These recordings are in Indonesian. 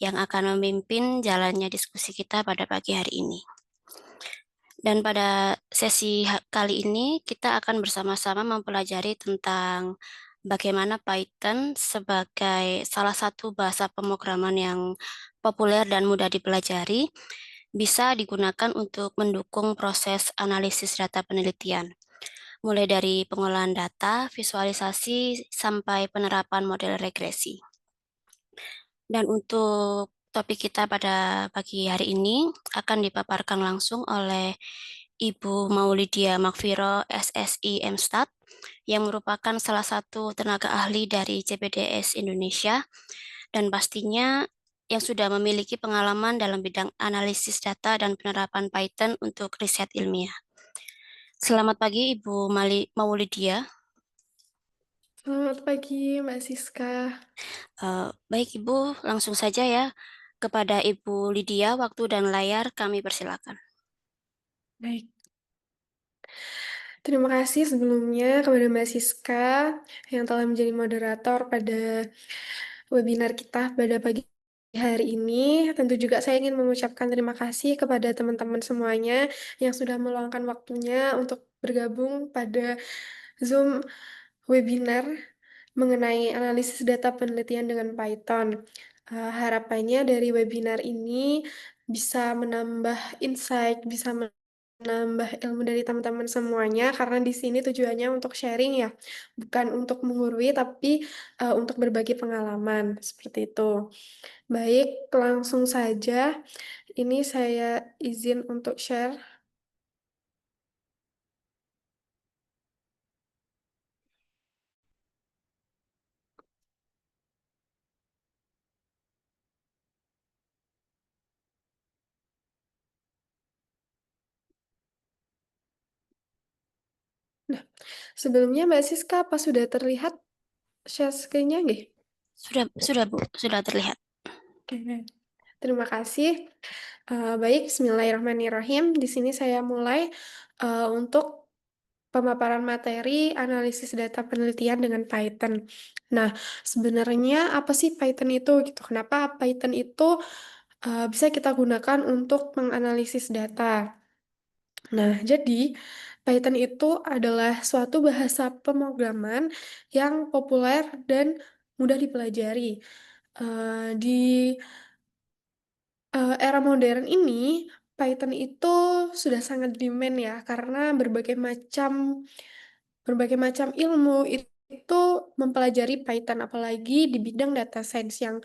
yang akan memimpin jalannya diskusi kita pada pagi hari ini. Dan pada sesi kali ini kita akan bersama-sama mempelajari tentang bagaimana Python sebagai salah satu bahasa pemrograman yang populer dan mudah dipelajari bisa digunakan untuk mendukung proses analisis data penelitian, mulai dari pengolahan data, visualisasi, sampai penerapan model regresi. Dan untuk topik kita pada pagi hari ini akan dipaparkan langsung oleh Ibu Maulidia Makviro, SSI MStat, yang merupakan salah satu tenaga ahli dari CPDS Indonesia, dan pastinya yang sudah memiliki pengalaman dalam bidang analisis data dan penerapan Python untuk riset ilmiah. Selamat pagi, Ibu Maulidia. Selamat pagi, Mbak Siska. Baik, Ibu, langsung saja ya. Kepada Ibu Lydia, waktu dan layar kami persilakan. Baik, terima kasih sebelumnya kepada Mbak Siska yang telah menjadi moderator pada webinar kita pada pagi hari ini. Tentu juga saya ingin mengucapkan terima kasih kepada teman-teman semuanya yang sudah meluangkan waktunya untuk bergabung pada Zoom webinar mengenai analisis data penelitian dengan Python. Harapannya dari webinar ini bisa menambah insight, bisa menambah ilmu dari teman-teman semuanya, karena di sini tujuannya untuk sharing ya, bukan untuk menggurui, tapi untuk berbagi pengalaman, seperti itu. Baik, langsung saja. Ini saya izin untuk share. Nah, sebelumnya Mbak Siska, apa sudah terlihat share screen-nya nggih? Sudah Bu, sudah terlihat. Oke, terima kasih. Baik, Bismillahirrahmanirrahim. Di sini saya mulai untuk pemaparan materi analisis data penelitian dengan Python. Nah, sebenarnya apa sih Python itu gitu? Kenapa Python itu bisa kita gunakan untuk menganalisis data? Nah, jadi Python itu adalah suatu bahasa pemrograman yang populer dan mudah dipelajari. Di era modern ini, Python itu sudah sangat demand ya, karena berbagai macam ilmu itu mempelajari Python, apalagi di bidang data science yang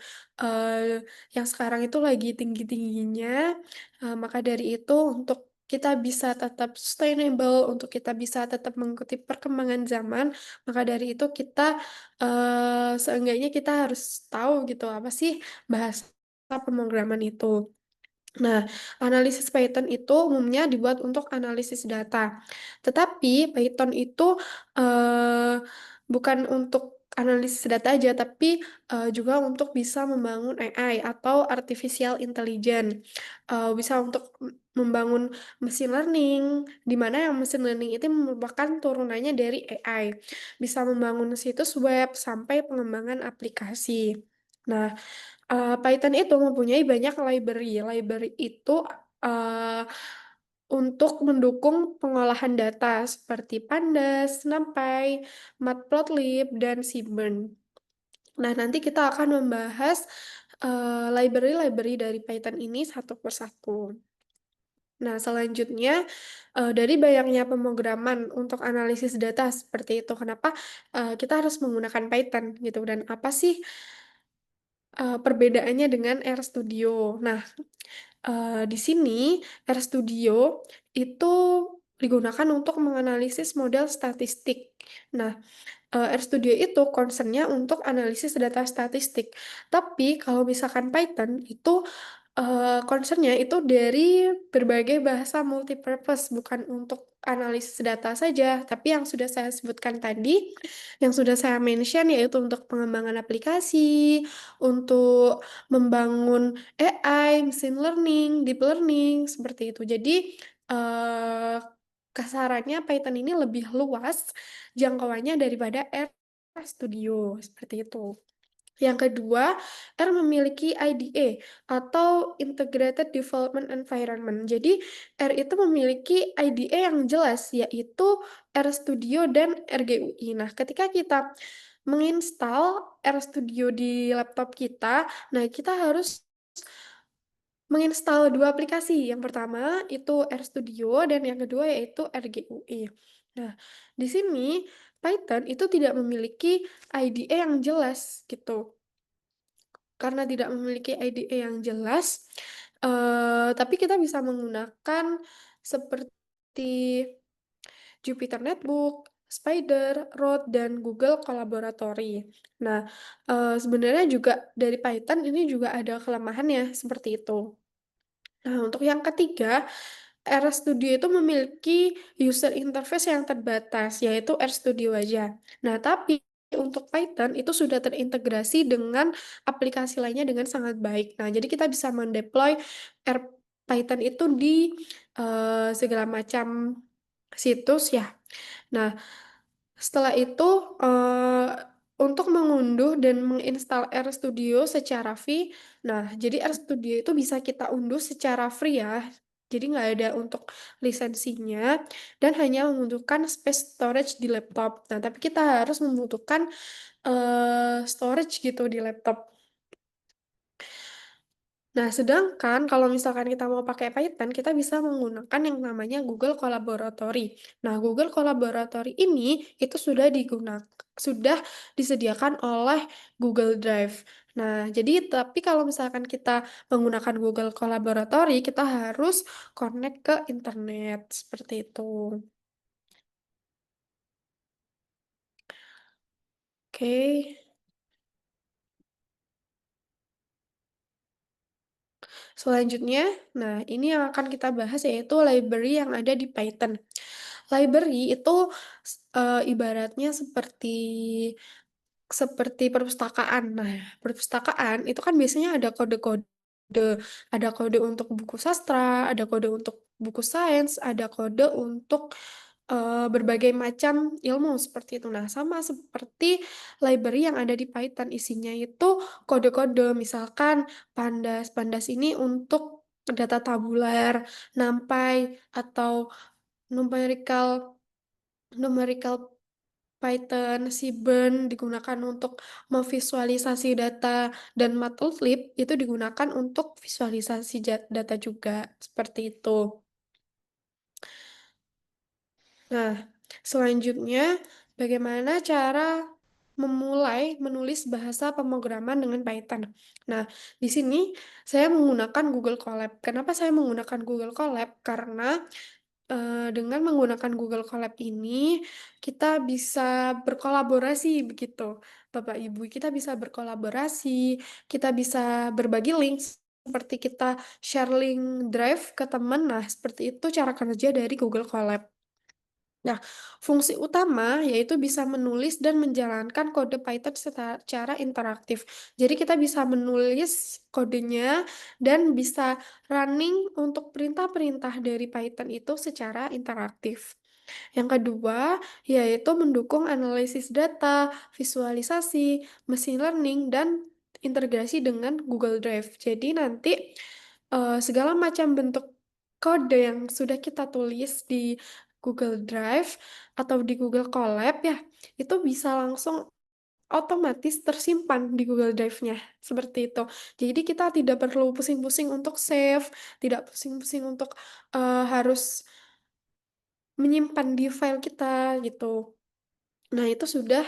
sekarang itu lagi tinggi-tingginya. Maka dari itu, untuk kita bisa tetap sustainable, untuk kita bisa tetap mengikuti perkembangan zaman, maka dari itu seenggaknya kita harus tahu gitu apa sih bahasa pemrograman itu. Nah, analisis Python itu umumnya dibuat untuk analisis data. Tetapi Python itu eh, bukan untuk analisis data aja, tapi juga untuk bisa membangun AI atau artificial intelligence. Bisa untuk membangun machine learning, di mana yang machine learning itu merupakan turunannya dari AI. Bisa membangun situs web sampai pengembangan aplikasi. Nah, Python itu mempunyai banyak library. Library itu uh, untuk mendukung pengolahan data seperti Pandas, NumPy, Matplotlib, dan Seaborn. Nah, nanti kita akan membahas library-library dari Python ini satu persatu. Nah, selanjutnya dari banyaknya pemrograman untuk analisis data seperti itu, kenapa kita harus menggunakan Python gitu, dan apa sih perbedaannya dengan RStudio. Nah, di sini RStudio itu digunakan untuk menganalisis model statistik. Nah, RStudio itu concernnya untuk analisis data statistik. Tapi kalau misalkan Python itu concernnya itu dari berbagai bahasa multipurpose, bukan untuk analisis data saja, tapi yang sudah saya sebutkan tadi, yang sudah saya mention, yaitu untuk pengembangan aplikasi, untuk membangun AI, machine learning, deep learning, seperti itu. Jadi, eh, kasarannya Python ini lebih luas jangkauannya daripada RStudio, seperti itu. Yang kedua, R memiliki IDE atau Integrated Development Environment. Jadi, R itu memiliki IDE yang jelas, yaitu RStudio dan RGUI. Nah, ketika kita menginstal RStudio di laptop kita, nah kita harus menginstal dua aplikasi. Yang pertama itu RStudio dan yang kedua yaitu RGUI. Nah, di sini Python itu tidak memiliki IDE yang jelas gitu. Karena tidak memiliki IDE yang jelas, tapi kita bisa menggunakan seperti Jupyter Notebook, Spider, Road, dan Google Collaboratory. Nah, sebenarnya juga dari Python ini juga ada kelemahannya seperti itu. Nah, untuk yang ketiga, RStudio itu memiliki user interface yang terbatas, yaitu RStudio aja. Nah, tapi untuk Python itu sudah terintegrasi dengan aplikasi lainnya dengan sangat baik. Nah, jadi kita bisa mendeploy R Python itu di segala macam situs ya. Nah, setelah itu, untuk mengunduh dan menginstal RStudio secara free, nah jadi RStudio itu bisa kita unduh secara free ya, jadi nggak ada untuk lisensinya dan hanya membutuhkan space storage di laptop. Nah, tapi kita harus membutuhkan, storage gitu di laptop. Nah, sedangkan kalau misalkan kita mau pakai Python, kita bisa menggunakan yang namanya Google Collaboratory. Nah, Google Collaboratory ini itu sudah disediakan oleh Google Drive. Nah, jadi tapi kalau misalkan kita menggunakan Google Collaboratory, kita harus connect ke internet seperti itu. Oke. Selanjutnya, nah ini yang akan kita bahas yaitu library yang ada di Python. Library itu ibaratnya seperti perpustakaan. Nah, perpustakaan itu kan biasanya ada kode-kode, ada kode untuk buku sastra, ada kode untuk buku sains, ada kode untuk berbagai macam ilmu seperti itu. Nah, sama seperti library yang ada di Python, isinya itu kode-kode, misalkan pandas. Pandas ini untuk data tabular, NumPy atau numerical numerical Python, Seaborn digunakan untuk memvisualisasi data, dan Matplotlib itu digunakan untuk visualisasi data juga, seperti itu. Nah, selanjutnya bagaimana cara memulai menulis bahasa pemrograman dengan Python. Nah, di sini saya menggunakan Google Colab. Kenapa saya menggunakan Google Colab? Karena dengan menggunakan Google Colab ini, kita bisa berkolaborasi begitu, Bapak Ibu. Kita bisa berkolaborasi, kita bisa berbagi link, seperti kita share link drive ke teman. Nah, seperti itu cara kerja dari Google Colab. Nah, fungsi utama yaitu bisa menulis dan menjalankan kode Python secara interaktif. Jadi kita bisa menulis kodenya dan bisa running untuk perintah-perintah dari Python itu secara interaktif. Yang kedua, yaitu mendukung analisis data, visualisasi, machine learning, dan integrasi dengan Google Drive. Jadi nanti segala macam bentuk kode yang sudah kita tulis di Google Drive atau di Google Colab ya, itu bisa langsung otomatis tersimpan di Google Drive-nya. Seperti itu. Jadi kita tidak perlu pusing-pusing untuk save, tidak pusing-pusing untuk harus menyimpan di file kita gitu. Nah, itu sudah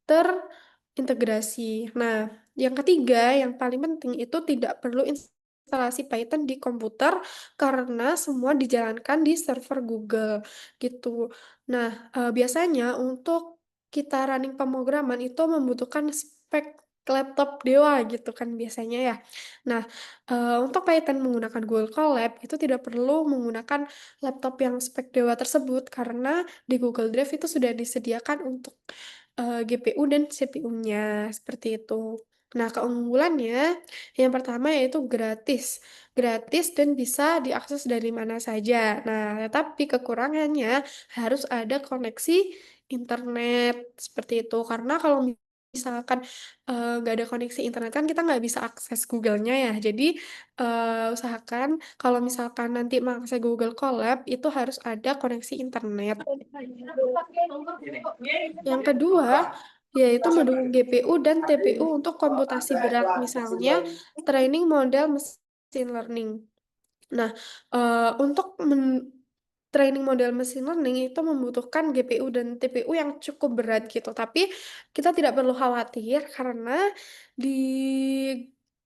terintegrasi. Nah, yang ketiga, yang paling penting itu tidak perlu instalasi Python di komputer karena semua dijalankan di server Google gitu. Nah, biasanya untuk kita running pemrograman itu membutuhkan spek laptop dewa gitu kan biasanya ya. Nah, untuk Python menggunakan Google Colab itu tidak perlu menggunakan laptop yang spek dewa tersebut karena di Google Drive itu sudah disediakan untuk GPU dan CPU-nya seperti itu. Nah, keunggulannya yang pertama yaitu gratis. Gratis dan bisa diakses dari mana saja. Nah, tetapi kekurangannya harus ada koneksi internet seperti itu. Karena kalau misalkan nggak ada koneksi internet kan kita nggak bisa akses Google-nya ya. Jadi usahakan kalau misalkan nanti mengakses Google Colab itu harus ada koneksi internet. Yang kedua, yaitu mendukung GPU dan TPU untuk komputasi berat, misalnya training model machine learning. Nah, untuk training model machine learning itu membutuhkan GPU dan TPU yang cukup berat gitu. Tapi kita tidak perlu khawatir karena di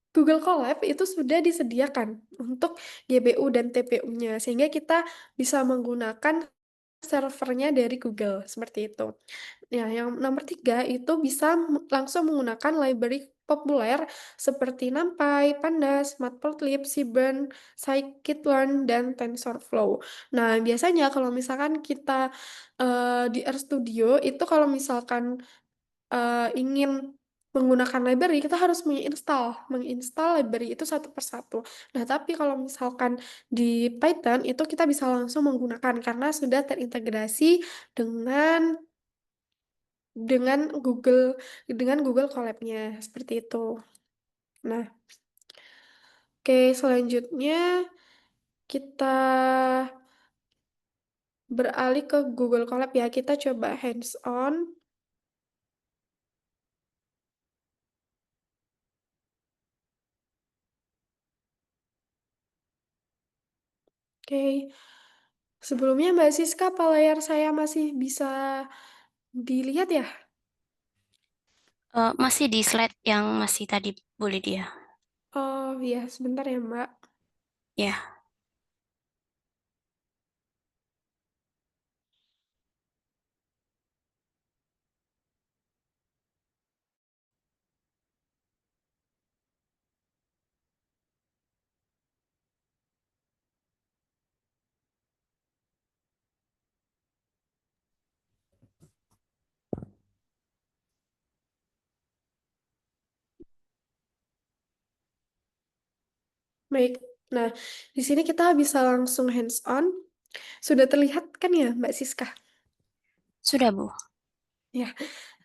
Google Colab itu sudah disediakan untuk GPU dan TPU-nya, sehingga kita bisa menggunakan servernya dari Google seperti itu. Ya, yang nomor tiga itu bisa langsung menggunakan library populer seperti NumPy, Pandas, Matplotlib, Seaborn, Scikit-learn, dan TensorFlow. Nah, biasanya kalau misalkan kita di RStudio itu kalau misalkan ingin menggunakan library, kita harus menginstal library itu satu persatu. Nah, tapi kalau misalkan di Python itu kita bisa langsung menggunakan karena sudah terintegrasi dengan dengan Google dengan Google Colab-nya seperti itu. Nah, oke, selanjutnya kita beralih ke Google Colab ya. Kita coba hands on. Oke. Sebelumnya Mbak Siska, apa layar saya masih bisa dilihat ya? Masih di slide yang masih tadi, boleh dia. Oh iya, sebentar ya Mbak. Ya, Baik. Nah, di sini kita bisa langsung hands on. Sudah terlihat kan ya Mbak Siska? sudah Bu. Ya.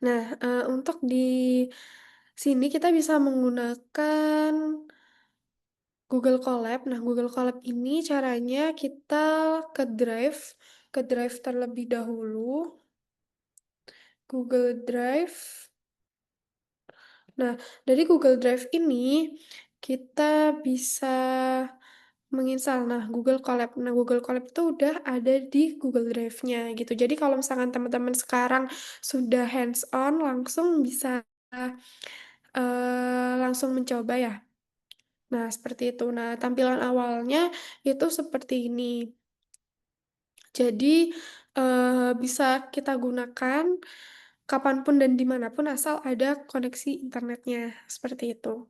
Nah, untuk di sini kita bisa menggunakan Google Colab. Nah, Google Colab ini caranya kita ke Drive terlebih dahulu. Google Drive. Nah, dari Google Drive ini kita bisa menginstal. Nah, Google Colab. Nah, Google Colab itu udah ada di Google Drive-nya gitu. Jadi kalau misalkan teman-teman sekarang sudah hands on, langsung bisa langsung mencoba ya. Nah, seperti itu. Nah, tampilan awalnya itu seperti ini. Jadi bisa kita gunakan kapanpun dan dimanapun asal ada koneksi internetnya. Seperti itu.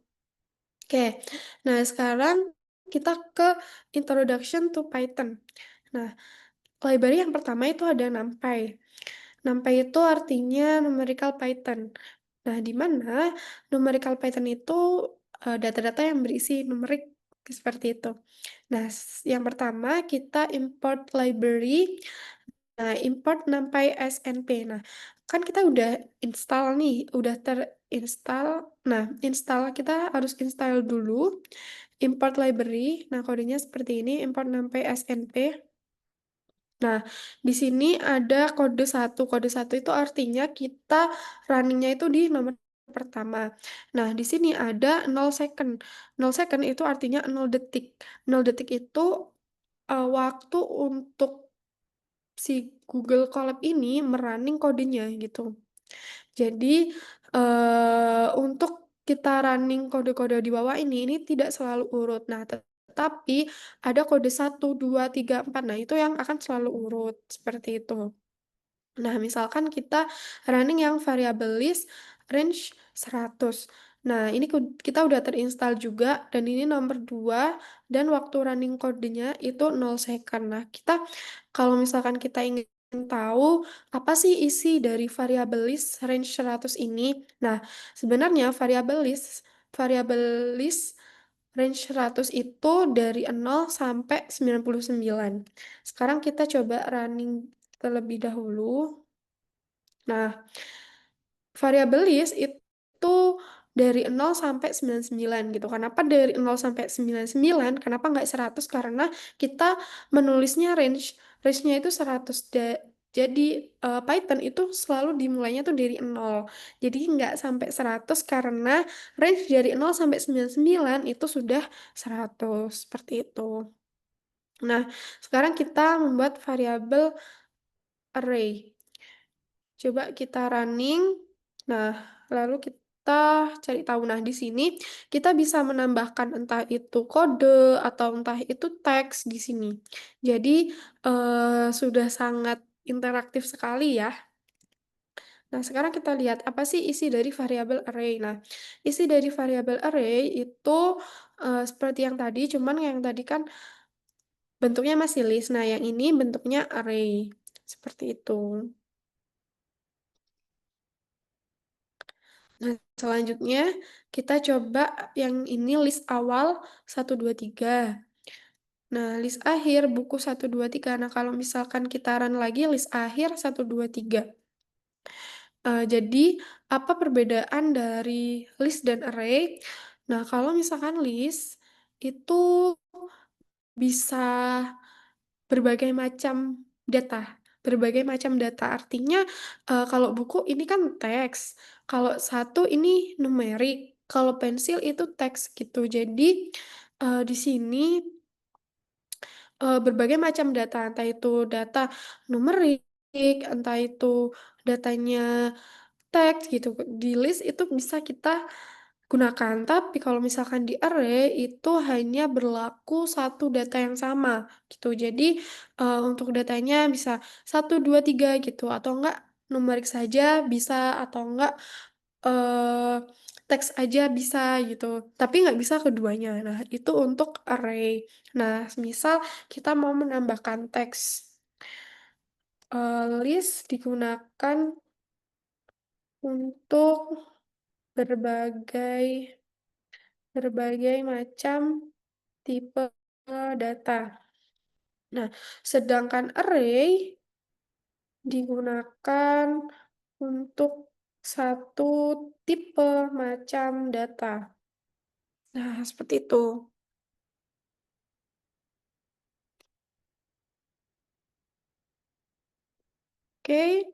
Oke, nah sekarang kita ke Introduction to Python. Nah, library yang pertama itu ada NumPy. NumPy itu artinya numerical Python. Nah, di mana numerical Python itu data-data yang berisi numerik seperti itu. Nah, yang pertama kita import library. Nah, import NumPy SNP. Nah, kan kita udah install nih, udah terinstall. Nah, kita harus install dulu import library. Nah, kodenya seperti ini, import NumPy SNP. Nah, di sini ada kode satu. Kode satu itu artinya kita runningnya itu di nomor pertama. Nah, di sini ada 0 second. 0 second itu artinya 0 detik. 0 detik itu waktu untuk si Google Colab ini merunning kodenya gitu. Jadi, untuk kita running kode-kode di bawah ini tidak selalu urut. Nah, tetapi ada kode 1, 2, 3, 4. Nah, itu yang akan selalu urut, seperti itu. Nah, misalkan kita running yang variable list range 100. Nah, ini kita udah terinstall juga dan ini nomor 2 dan waktu running kodenya itu 0 second. Nah, kita kalau misalkan kita ingin tahu apa sih isi dari variable list range 100 ini. Nah, sebenarnya variable list range 100 itu dari 0 sampai 99. Sekarang kita coba running terlebih dahulu. Nah, variable list itu itu dari 0 sampai 99 gitu. Kenapa dari 0 sampai 99? Kenapa nggak 100? Karena kita menulisnya range. Range-nya itu 100. Jadi Python itu selalu dimulainya tuh dari 0. Jadi nggak sampai 100 karena range dari 0 sampai 99 itu sudah 100. Seperti itu. Nah, sekarang kita membuat variabel array. Coba kita running. Nah, lalu kita cari tahu. Nah, di sini kita bisa menambahkan entah itu kode atau entah itu teks di sini. Jadi, sudah sangat interaktif sekali ya. Nah, sekarang kita lihat apa sih isi dari variabel array. Nah, isi dari variabel array itu seperti yang tadi, cuman yang tadi kan bentuknya masih list. Nah, yang ini bentuknya array. Seperti itu. Nah, selanjutnya kita coba yang ini list awal 1, 2, 3. Nah, list akhir buku 1, 2, 3. Nah, kalau misalkan kita run lagi list akhir 1, 2, 3. Jadi, apa perbedaan dari list dan array? Nah, kalau misalkan list itu bisa berbagai macam data. Berbagai macam data artinya kalau buku ini kan teks, kalau satu ini numerik, kalau pensil itu teks gitu. Jadi di sini berbagai macam data, entah itu data numerik, entah itu datanya teks gitu. Di list itu bisa kita gunakan. Tapi kalau misalkan di array itu hanya berlaku satu data yang sama gitu. Jadi untuk datanya bisa 1, 2, 3 gitu atau enggak numerik saja bisa atau enggak eh, teks aja bisa gitu. Tapi nggak bisa keduanya. Nah, itu untuk array. Nah, misal kita mau menambahkan teks list digunakan untuk berbagai berbagai macam tipe data. Nah, sedangkan array digunakan untuk satu tipe macam data. Nah, seperti itu. Oke.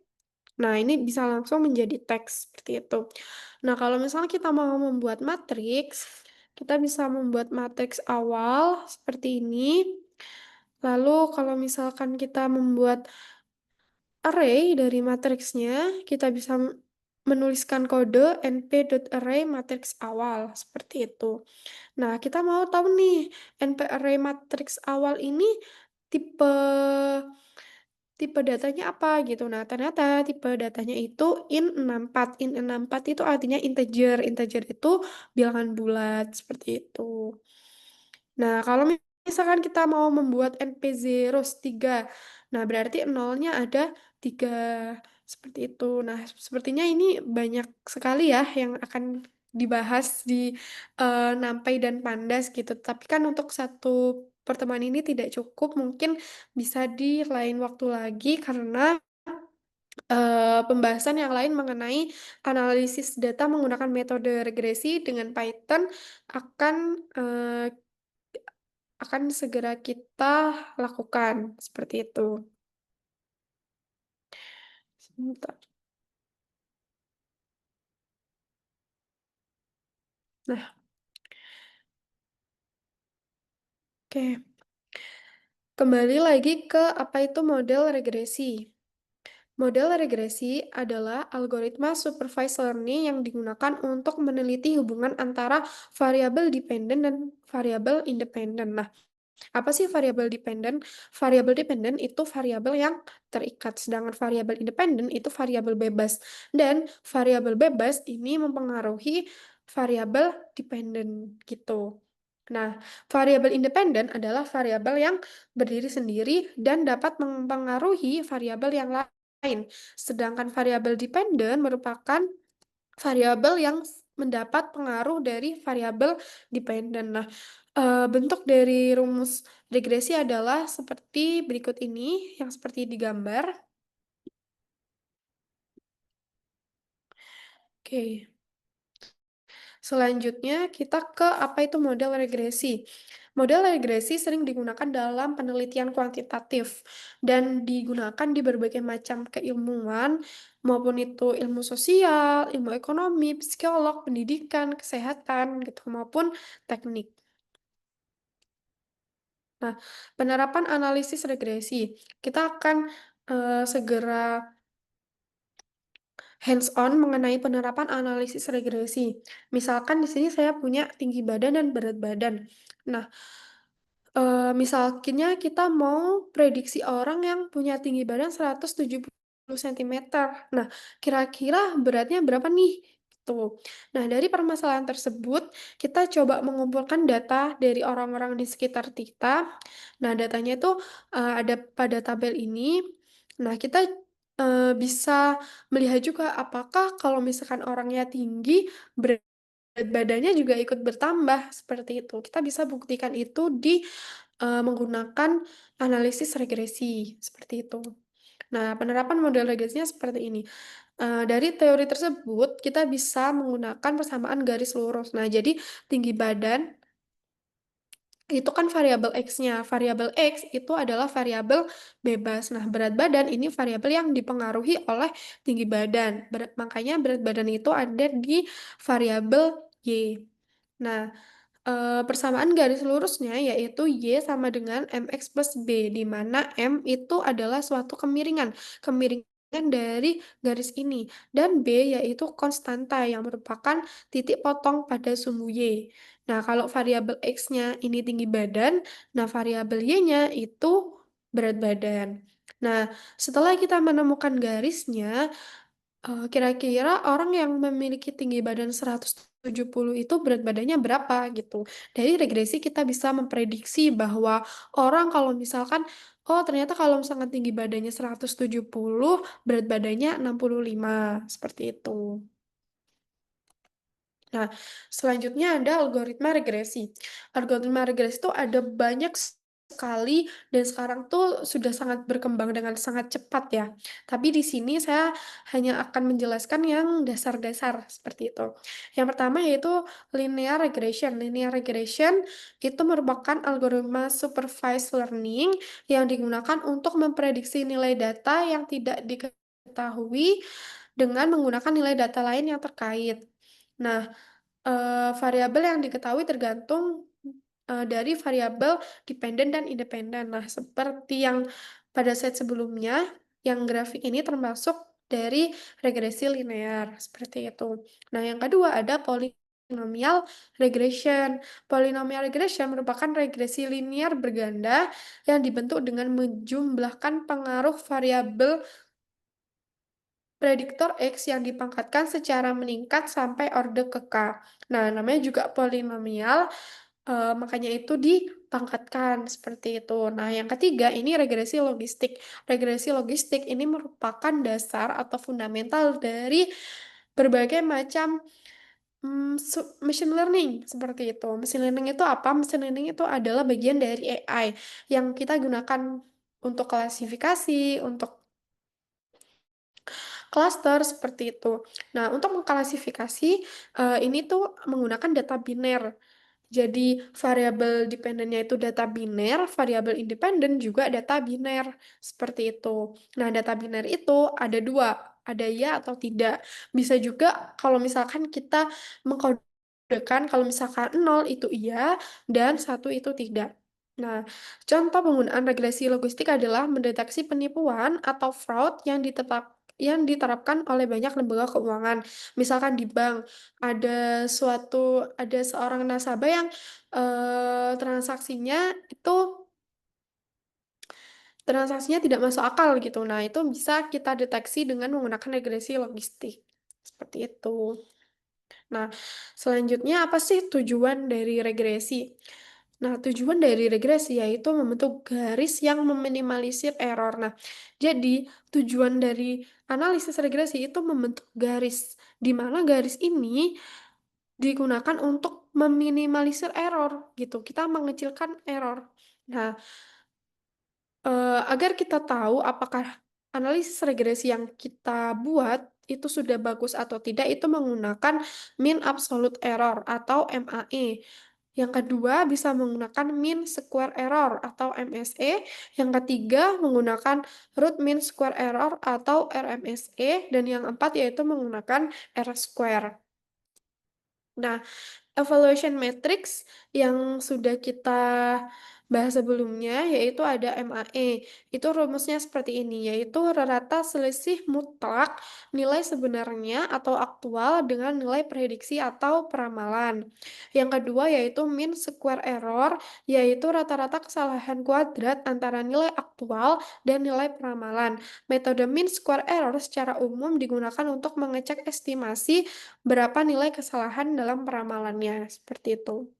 Nah, ini bisa langsung menjadi teks seperti itu. Nah, kalau misalnya kita mau membuat matriks, kita bisa membuat matriks awal seperti ini. Lalu, kalau misalkan kita membuat array dari matriksnya, kita bisa menuliskan kode np.array matriks awal seperti itu. Nah, kita mau tahu nih, np array matriks awal ini tipe tipe datanya apa gitu. Nah, ternyata tipe datanya itu int64. Int64 itu artinya integer. Integer itu bilangan bulat seperti itu. Nah, kalau misalkan kita mau membuat NP0 3, nah berarti nolnya ada 3, seperti itu. Nah, sepertinya ini banyak sekali ya yang akan dibahas di Nampai dan Pandas gitu. Tapi kan untuk satu pertemuan ini tidak cukup, mungkin bisa di lain waktu lagi karena pembahasan yang lain mengenai analisis data menggunakan metode regresi dengan Python akan eh, akan segera kita lakukan seperti itu. Sebentar. Nah, oke. Kembali lagi ke apa itu model regresi. Model regresi adalah algoritma supervised learning yang digunakan untuk meneliti hubungan antara variabel dependen dan variabel independen. Nah, apa sih variabel dependen? Variabel dependen itu variabel yang terikat, sedangkan variabel independen itu variabel bebas. Dan variabel bebas ini mempengaruhi variabel dependen gitu. Nah, variabel independen adalah variabel yang berdiri sendiri dan dapat mempengaruhi variabel yang lain. Sedangkan variabel dependen merupakan variabel yang mendapat pengaruh dari variabel dependen. Nah, bentuk dari rumus regresi adalah seperti berikut ini, yang seperti digambar. Oke. Selanjutnya kita ke apa itu model regresi. Model regresi sering digunakan dalam penelitian kuantitatif dan digunakan di berbagai macam keilmuan, maupun itu ilmu sosial, ilmu ekonomi, psikolog, pendidikan, kesehatan, gitu, maupun teknik. Nah, penerapan analisis regresi, kita akan segera hands on mengenai penerapan analisis regresi. Misalkan di sini saya punya tinggi badan dan berat badan. Nah, misalnya kita mau prediksi orang yang punya tinggi badan 170 sentimeter. Nah, kira-kira beratnya berapa nih? Gitu. Nah, dari permasalahan tersebut, kita coba mengumpulkan data dari orang-orang di sekitar kita. Nah, datanya itu, ada pada tabel ini. Nah, kita, bisa melihat juga apakah kalau misalkan orangnya tinggi, berat badannya juga ikut bertambah, seperti itu. Kita bisa buktikan itu di menggunakan analisis regresi, seperti itu. Nah, penerapan model regresinya seperti ini. Dari teori tersebut, kita bisa menggunakan persamaan garis lurus. Nah, jadi tinggi badan itu kan variabel X-nya. Variabel X itu adalah variabel bebas. Nah, berat badan ini variabel yang dipengaruhi oleh tinggi badan. Makanya berat badan itu ada di variabel Y. Nah, persamaan garis lurusnya yaitu Y sama dengan MX plus B, di mana M itu adalah suatu kemiringan, kemiringan dari garis ini, dan B yaitu konstanta yang merupakan titik potong pada sumbu Y. Nah, kalau variabel X-nya ini tinggi badan, nah variabel Y-nya itu berat badan. Nah, setelah kita menemukan garisnya, kira-kira orang yang memiliki tinggi badan 170 itu berat badannya berapa gitu. Dari regresi kita bisa memprediksi bahwa orang kalau misalkan, oh ternyata kalau misalkan tinggi badannya 170, berat badannya 65, seperti itu. Nah, selanjutnya ada algoritma regresi. Algoritma regresi itu ada banyak sekali dan sekarang tuh sudah sangat berkembang dengan sangat cepat ya. Tapi di sini saya hanya akan menjelaskan yang dasar-dasar seperti itu. Yang pertama yaitu linear regression. Linear regression itu merupakan algoritma supervised learning yang digunakan untuk memprediksi nilai data yang tidak diketahui dengan menggunakan nilai data lain yang terkait. Nah, variabel yang diketahui tergantung, dari variabel dependen dan independen. Nah, seperti yang pada slide sebelumnya, yang grafik ini termasuk dari regresi linear, seperti itu. Nah, yang kedua ada polynomial regression. Polynomial regression merupakan regresi linear berganda yang dibentuk dengan menjumlahkan pengaruh variabel prediktor X yang dipangkatkan secara meningkat sampai orde ke K. Nah, namanya juga polinomial, makanya itu dipangkatkan seperti itu. Nah, yang ketiga ini regresi logistik. Regresi logistik ini merupakan dasar atau fundamental dari berbagai macam machine learning seperti itu. Machine learning itu apa? Machine learning itu adalah bagian dari AI yang kita gunakan untuk klasifikasi, untuk klaster seperti itu. Nah, untuk mengklasifikasi, ini tuh menggunakan data biner. Jadi variabel dependennya itu data biner, variabel independen juga data biner, seperti itu. Nah, data biner itu ada dua, ada ya atau tidak. Bisa juga kalau misalkan kita mengkodekan kalau misalkan 0 itu iya dan satu itu tidak. Nah, contoh penggunaan regresi logistik adalah mendeteksi penipuan atau fraud yang diterapkan oleh banyak lembaga keuangan. Misalkan di bank, ada seorang nasabah yang, transaksinya tidak masuk akal gitu. Nah, itu bisa kita deteksi dengan menggunakan regresi logistik, seperti itu. Nah, selanjutnya apa sih tujuan dari regresi? Nah, tujuan dari regresi yaitu membentuk garis yang meminimalisir error. Nah, jadi tujuan dari analisis regresi itu membentuk garis, di mana garis ini digunakan untuk meminimalisir error gitu. Kita mengecilkan error. Nah, agar kita tahu apakah analisis regresi yang kita buat itu sudah bagus atau tidak itu menggunakan mean absolute error atau MAE. Yang kedua bisa menggunakan mean square error atau MSE. Yang ketiga menggunakan root mean square error atau RMSE. Dan yang keempat yaitu menggunakan R square. Nah, evaluation matrix yang sudah kita bahas sebelumnya yaitu ada MAE. Itu rumusnya seperti ini, yaitu rata selisih mutlak nilai sebenarnya atau aktual dengan nilai prediksi atau peramalan. Yang kedua yaitu mean square error, yaitu rata-rata kesalahan kuadrat antara nilai aktual dan nilai peramalan. Metode mean square error secara umum digunakan untuk mengecek estimasi berapa nilai kesalahan dalam peramalannya, seperti itu.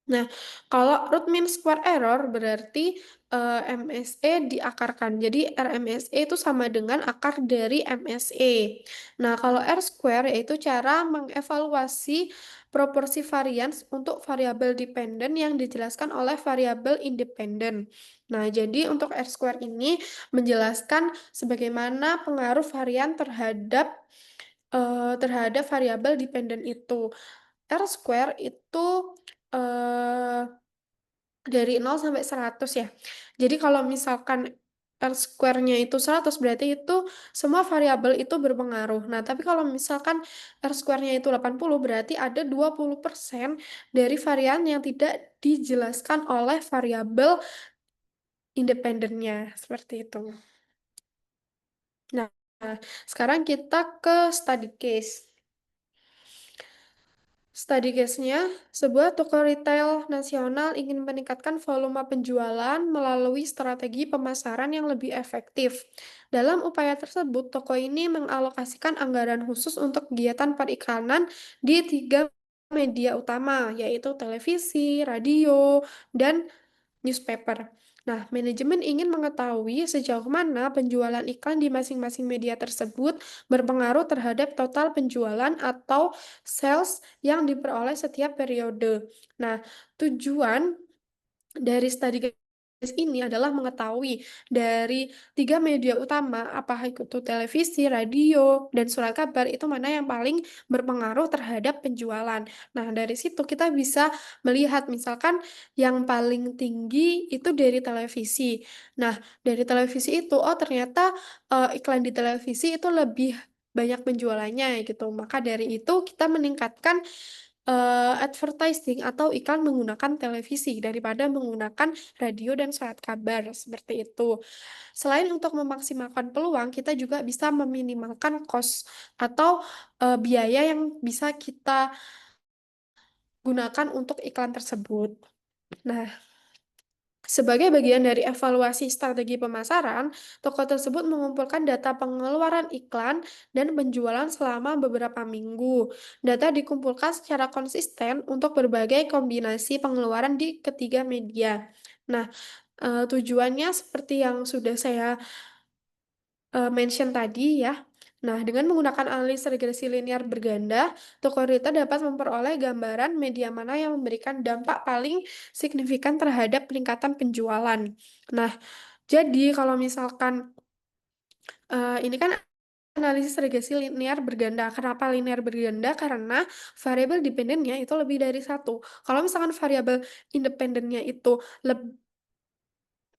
Nah, kalau root mean square error berarti MSE diakarkan. Jadi RMSE itu sama dengan akar dari MSE. Nah, kalau R square yaitu cara mengevaluasi proporsi varians untuk variabel dependen yang dijelaskan oleh variabel independen. Nah, jadi untuk R square ini menjelaskan sebagaimana pengaruh varian terhadap variabel dependen itu. R square itu eh, dari 0 sampai 100 ya. Jadi kalau misalkan R square-nya itu 100 berarti itu semua variabel itu berpengaruh. Nah, tapi kalau misalkan R square-nya itu 80 berarti ada 20% dari varian yang tidak dijelaskan oleh variabel independennya. Seperti itu. Nah, sekarang kita ke study case. Study case-nya, sebuah toko retail nasional ingin meningkatkan volume penjualan melalui strategi pemasaran yang lebih efektif. Dalam upaya tersebut, toko ini mengalokasikan anggaran khusus untuk kegiatan periklanan di 3 media utama, yaitu televisi, radio, dan newspaper. Nah, manajemen ingin mengetahui sejauh mana penjualan iklan di masing-masing media tersebut berpengaruh terhadap total penjualan atau sales yang diperoleh setiap periode. Nah, tujuan dari study case ini adalah mengetahui dari 3 media utama, apa itu televisi, radio, dan surat kabar, itu mana yang paling berpengaruh terhadap penjualan. Nah, dari situ kita bisa melihat misalkan yang paling tinggi itu dari televisi. Nah, dari televisi itu, oh ternyata iklan di televisi itu lebih banyak penjualannya gitu. Maka dari itu kita meningkatkan advertising atau iklan menggunakan televisi daripada menggunakan radio dan surat kabar seperti itu. Selain untuk memaksimalkan peluang, kita juga bisa meminimalkan cost atau biaya yang bisa kita gunakan untuk iklan tersebut. Nah, sebagai bagian dari evaluasi strategi pemasaran, toko tersebut mengumpulkan data pengeluaran iklan dan penjualan selama beberapa minggu. Data dikumpulkan secara konsisten untuk berbagai kombinasi pengeluaran di ketiga media. Nah, tujuannya seperti yang sudah saya mention tadi ya. Nah, dengan menggunakan analis regresi linear berganda, toko Rita dapat memperoleh gambaran media mana yang memberikan dampak paling signifikan terhadap peningkatan penjualan. Nah, jadi kalau misalkan ini kan analisis regresi linear berganda. Kenapa linear berganda? Karena variabel dependennya itu lebih dari satu. Kalau misalkan variabel independennya itu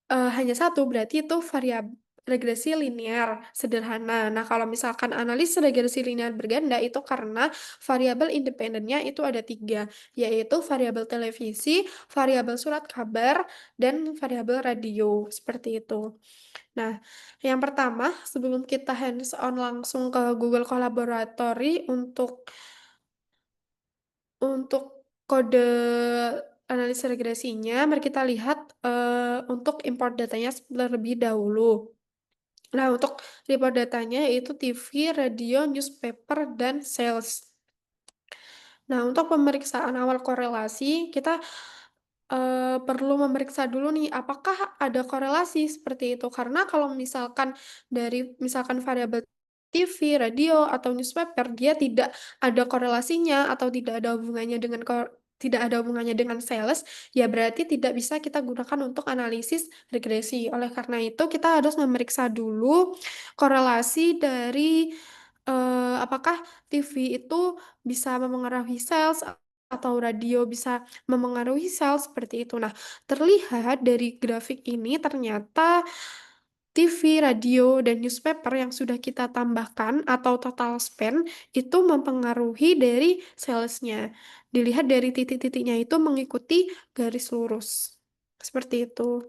hanya satu, berarti itu variabel regresi linear sederhana. Nah, kalau misalkan analis regresi linear berganda itu karena variabel independennya itu ada 3, yaitu variabel televisi, variabel surat kabar, dan variabel radio. Seperti itu. Nah, yang pertama, sebelum kita hands-on langsung ke Google Collaboratory untuk kode analisis regresinya, mari kita lihat untuk import datanya terlebih dahulu. Nah, untuk report datanya yaitu TV, radio, newspaper, dan sales. Nah, untuk pemeriksaan awal korelasi, kita perlu memeriksa dulu nih, apakah ada korelasi seperti itu. Karena kalau misalkan misalkan variabel TV, radio, atau newspaper, dia tidak ada korelasinya atau tidak ada hubungannya dengan sales, ya berarti tidak bisa kita gunakan untuk analisis regresi. Oleh karena itu, kita harus memeriksa dulu korelasi dari apakah TV itu bisa memengaruhi sales atau radio bisa memengaruhi sales seperti itu. Nah, terlihat dari grafik ini ternyata TV, radio, dan newspaper yang sudah kita tambahkan atau total spend itu mempengaruhi dari salesnya. Dilihat dari titik-titiknya itu mengikuti garis lurus. Seperti itu.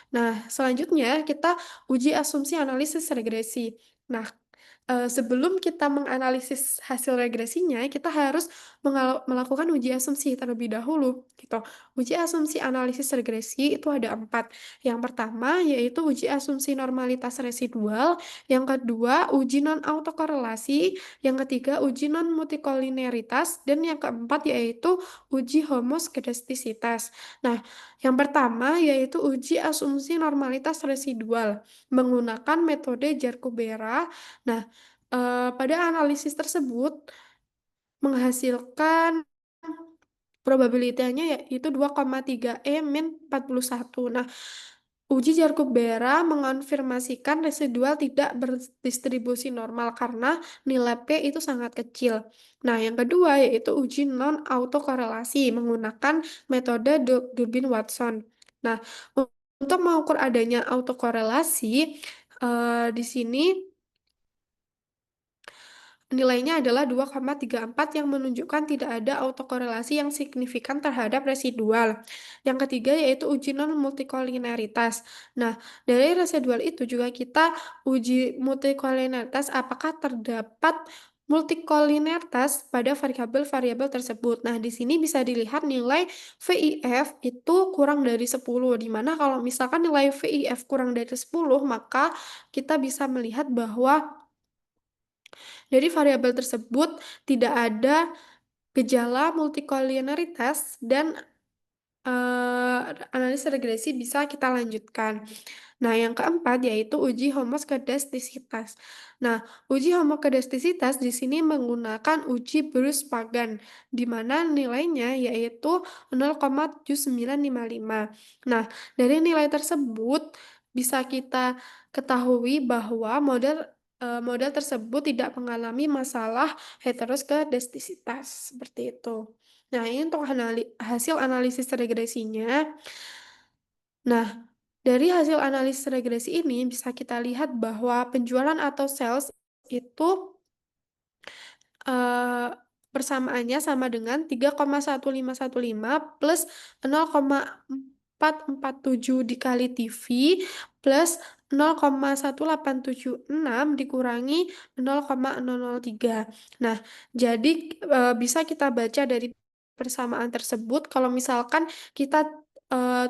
Nah, selanjutnya kita uji asumsi analisis regresi. Nah, sebelum kita menganalisis hasil regresinya, kita harus melakukan uji asumsi terlebih dahulu, gitu. Uji asumsi analisis regresi itu ada 4. Yang pertama yaitu uji asumsi normalitas residual, yang kedua uji non-autokorelasi, yang ketiga uji non-multikolineritas, dan yang keempat yaitu uji homoskedastisitas. Nah, yang pertama yaitu uji asumsi normalitas residual menggunakan metode Jar-Kubera. Nah, pada analisis tersebut menghasilkan probabilitasnya yaitu 2,3 min 41. Nah, uji Jar-Kubera mengonfirmasikan residual tidak berdistribusi normal karena nilai P itu sangat kecil. Nah, yang kedua yaitu uji non-autokorelasi menggunakan metode Durbin-Watson. Nah, untuk mengukur adanya autokorelasi, di sini nilainya adalah 2,34 yang menunjukkan tidak ada autokorelasi yang signifikan terhadap residual. Yang ketiga yaitu uji non-multikolineritas. Nah, dari residual itu juga kita uji multikolineritas apakah terdapat multikolineritas pada variabel-variabel tersebut. Nah, di sini bisa dilihat nilai VIF itu kurang dari 10, di mana kalau misalkan nilai VIF kurang dari 10, maka kita bisa melihat bahwa dari variabel tersebut tidak ada gejala multikolineritas dan analisis regresi bisa kita lanjutkan. Nah, yang keempat yaitu uji homoskedastisitas. Nah, uji homoskedastisitas di sini menggunakan uji Bruce-Pagan, di mana nilainya yaitu 0,7955. Nah, dari nilai tersebut bisa kita ketahui bahwa model tersebut tidak mengalami masalah heteroskedastisitas seperti itu. Nah, ini untuk hasil analisis regresinya. Nah, dari hasil analisis regresi ini bisa kita lihat bahwa penjualan atau sales itu eh, persamaannya sama dengan 3,1515 plus 0,447 dikali TV plus 0,1876 dikurangi 0,003. Nah, jadi bisa kita baca dari persamaan tersebut kalau misalkan kita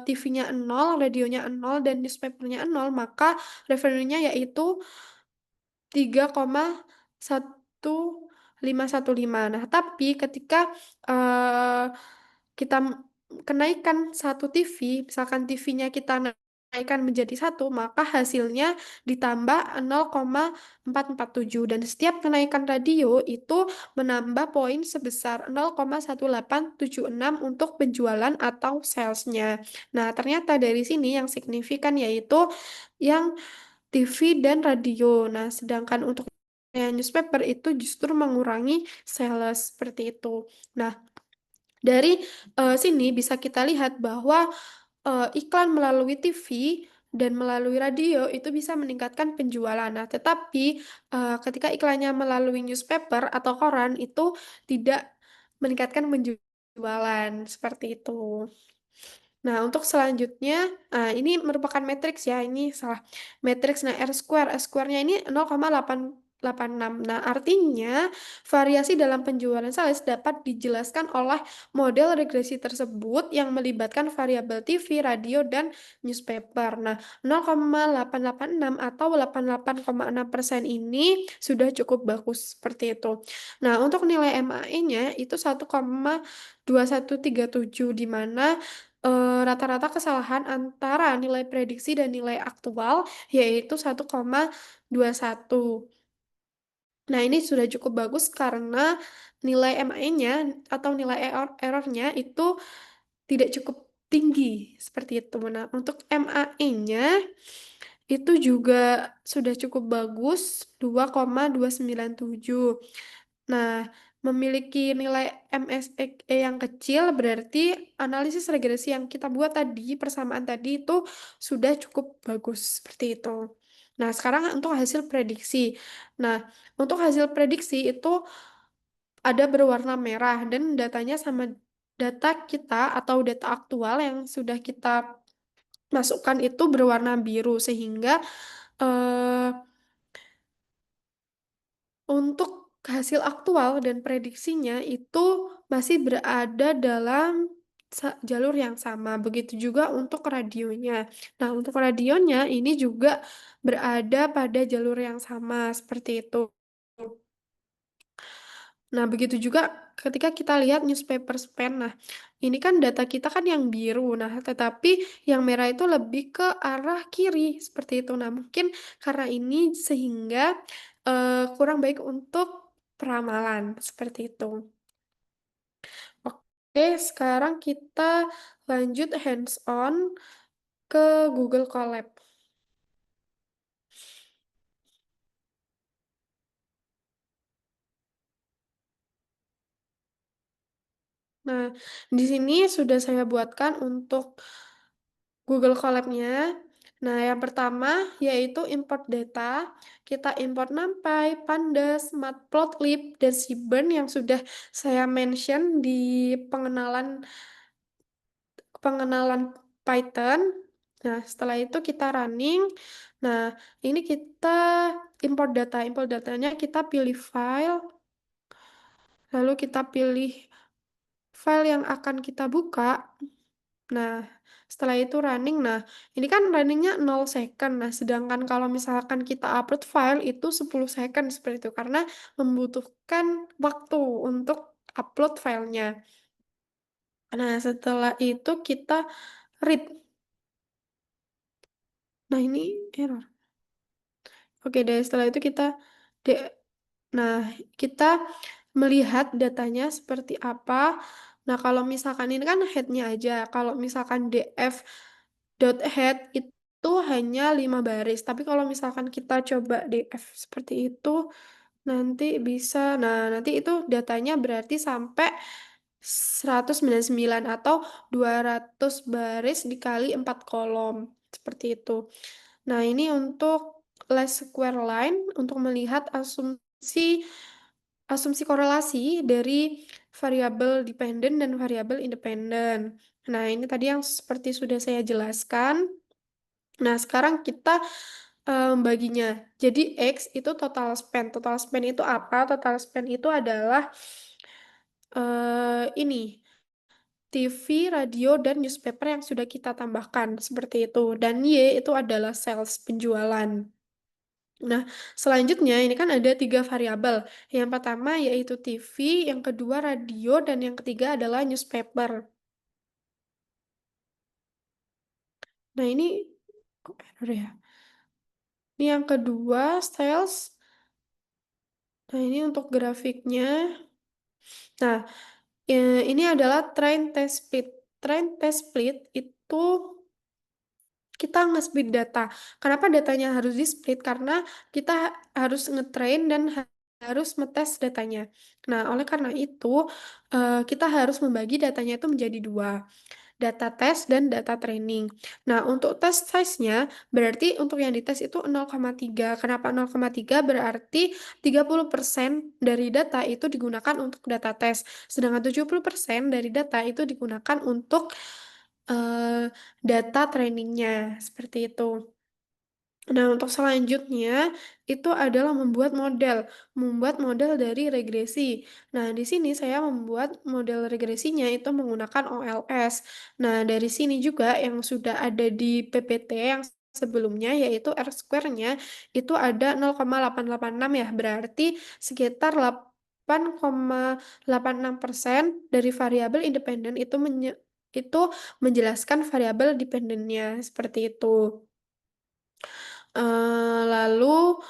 TV-nya 0, radionya 0, dan newspapernya 0, maka revenue-nya yaitu 3,1515. Nah, tapi ketika eh, kita kenaikan satu TV, misalkan TV-nya kita naikkan menjadi satu, maka hasilnya ditambah 0,447. Dan setiap kenaikan radio itu menambah poin sebesar 0,1876 untuk penjualan atau salesnya. Nah, ternyata dari sini yang signifikan yaitu yang TV dan radio. Nah, sedangkan untuk yang newspaper itu justru mengurangi sales seperti itu. Nah, dari sini bisa kita lihat bahwa iklan melalui TV dan melalui radio itu bisa meningkatkan penjualan. Nah, tetapi ketika iklannya melalui newspaper atau koran itu tidak meningkatkan penjualan seperti itu. Nah, untuk selanjutnya, ini merupakan matriks ya, ini salah matriks. Nah, R square-nya ini 0,886. Nah, artinya variasi dalam penjualan sales dapat dijelaskan oleh model regresi tersebut yang melibatkan variabel TV, radio, dan newspaper. Nah, 0,886 atau 88,6% ini sudah cukup bagus seperti itu. Nah, untuk nilai MAE-nya itu 1,2137, di mana rata-rata kesalahan antara nilai prediksi dan nilai aktual yaitu 1,21. Nah, ini sudah cukup bagus karena nilai MA-nya atau nilai error-nya itu tidak cukup tinggi seperti itu. Nah, untuk MAE-nya itu juga sudah cukup bagus, 2,297. Nah, memiliki nilai MSE yang kecil berarti analisis regresi yang kita buat tadi, persamaan tadi itu sudah cukup bagus seperti itu. Nah, sekarang untuk hasil prediksi. Nah, untuk hasil prediksi itu ada berwarna merah dan datanya sama data kita atau data aktual yang sudah kita masukkan itu berwarna biru sehingga eh, untuk hasil aktual dan prediksinya itu masih berada dalam jalur yang sama. Begitu juga untuk radionya. Nah, untuk radionya ini juga berada pada jalur yang sama seperti itu. Nah, begitu juga ketika kita lihat newspaper span. Nah, ini kan data kita kan yang biru. Nah, tetapi yang merah itu lebih ke arah kiri seperti itu. Nah, mungkin karena ini sehingga kurang baik untuk peramalan seperti itu. Oke, sekarang kita lanjut hands on ke Google Colab. Nah, di sini sudah saya buatkan untuk Google Colab-nya. Nah, yang pertama yaitu import data. Kita import NumPy, Pandas, Matplotlib, dan Seaborn yang sudah saya mention di pengenalan pengenalan Python. Nah, setelah itu kita running. Nah, ini kita import data. Import datanya kita pilih file, lalu kita pilih file yang akan kita buka. Nah, setelah itu running. Nah, ini kan runningnya 0 second. Nah, sedangkan kalau misalkan kita upload file itu 10 second seperti itu. Karena membutuhkan waktu untuk upload filenya. Nah, setelah itu kita read. Nah, ini error. Oke deh, setelah itu kita de nah, kita melihat datanya seperti apa. Nah, kalau misalkan ini kan headnya aja. Kalau misalkan df dot head itu hanya 5 baris. Tapi kalau misalkan kita coba df seperti itu, nanti bisa. Nah, nanti itu datanya berarti sampai 199 atau 200 baris dikali 4 kolom. Seperti itu. Nah, ini untuk last square line untuk melihat asumsi asumsi korelasi dari variabel dependen dan variabel independen. Nah, ini tadi yang seperti sudah saya jelaskan. Nah, sekarang kita membaginya. Jadi X itu total spend. Total spend itu apa? Total spend itu adalah ini TV, radio, dan newspaper yang sudah kita tambahkan seperti itu. Dan Y itu adalah sales penjualan. Nah, selanjutnya ini kan ada 3 variabel. Yang pertama yaitu TV, yang kedua radio, dan yang ketiga adalah newspaper. Nah, ini kok error ya? Ini yang kedua sales. Nah, ini untuk grafiknya. Nah, ini adalah train test split. Train test split itu kita nge-split data. Kenapa datanya harus di-split? Karena kita harus nge-train dan harus ngetes datanya. Nah, oleh karena itu, kita harus membagi datanya itu menjadi dua. Data test dan data training. Nah, untuk test size-nya, berarti untuk yang dites itu 0,3. Kenapa 0,3? Berarti 30% dari data itu digunakan untuk data test. Sedangkan 70% dari data itu digunakan untuk eh, data trainingnya. Seperti itu. Nah, untuk selanjutnya itu adalah membuat model dari regresi. Nah, di sini saya membuat model regresinya itu menggunakan OLS. Nah, dari sini juga yang sudah ada di PPT yang sebelumnya yaitu R square-nya itu ada 0,886 ya, berarti sekitar 8,86% dari variabel independen itu menjelaskan variabel dependennya seperti itu. Lalu,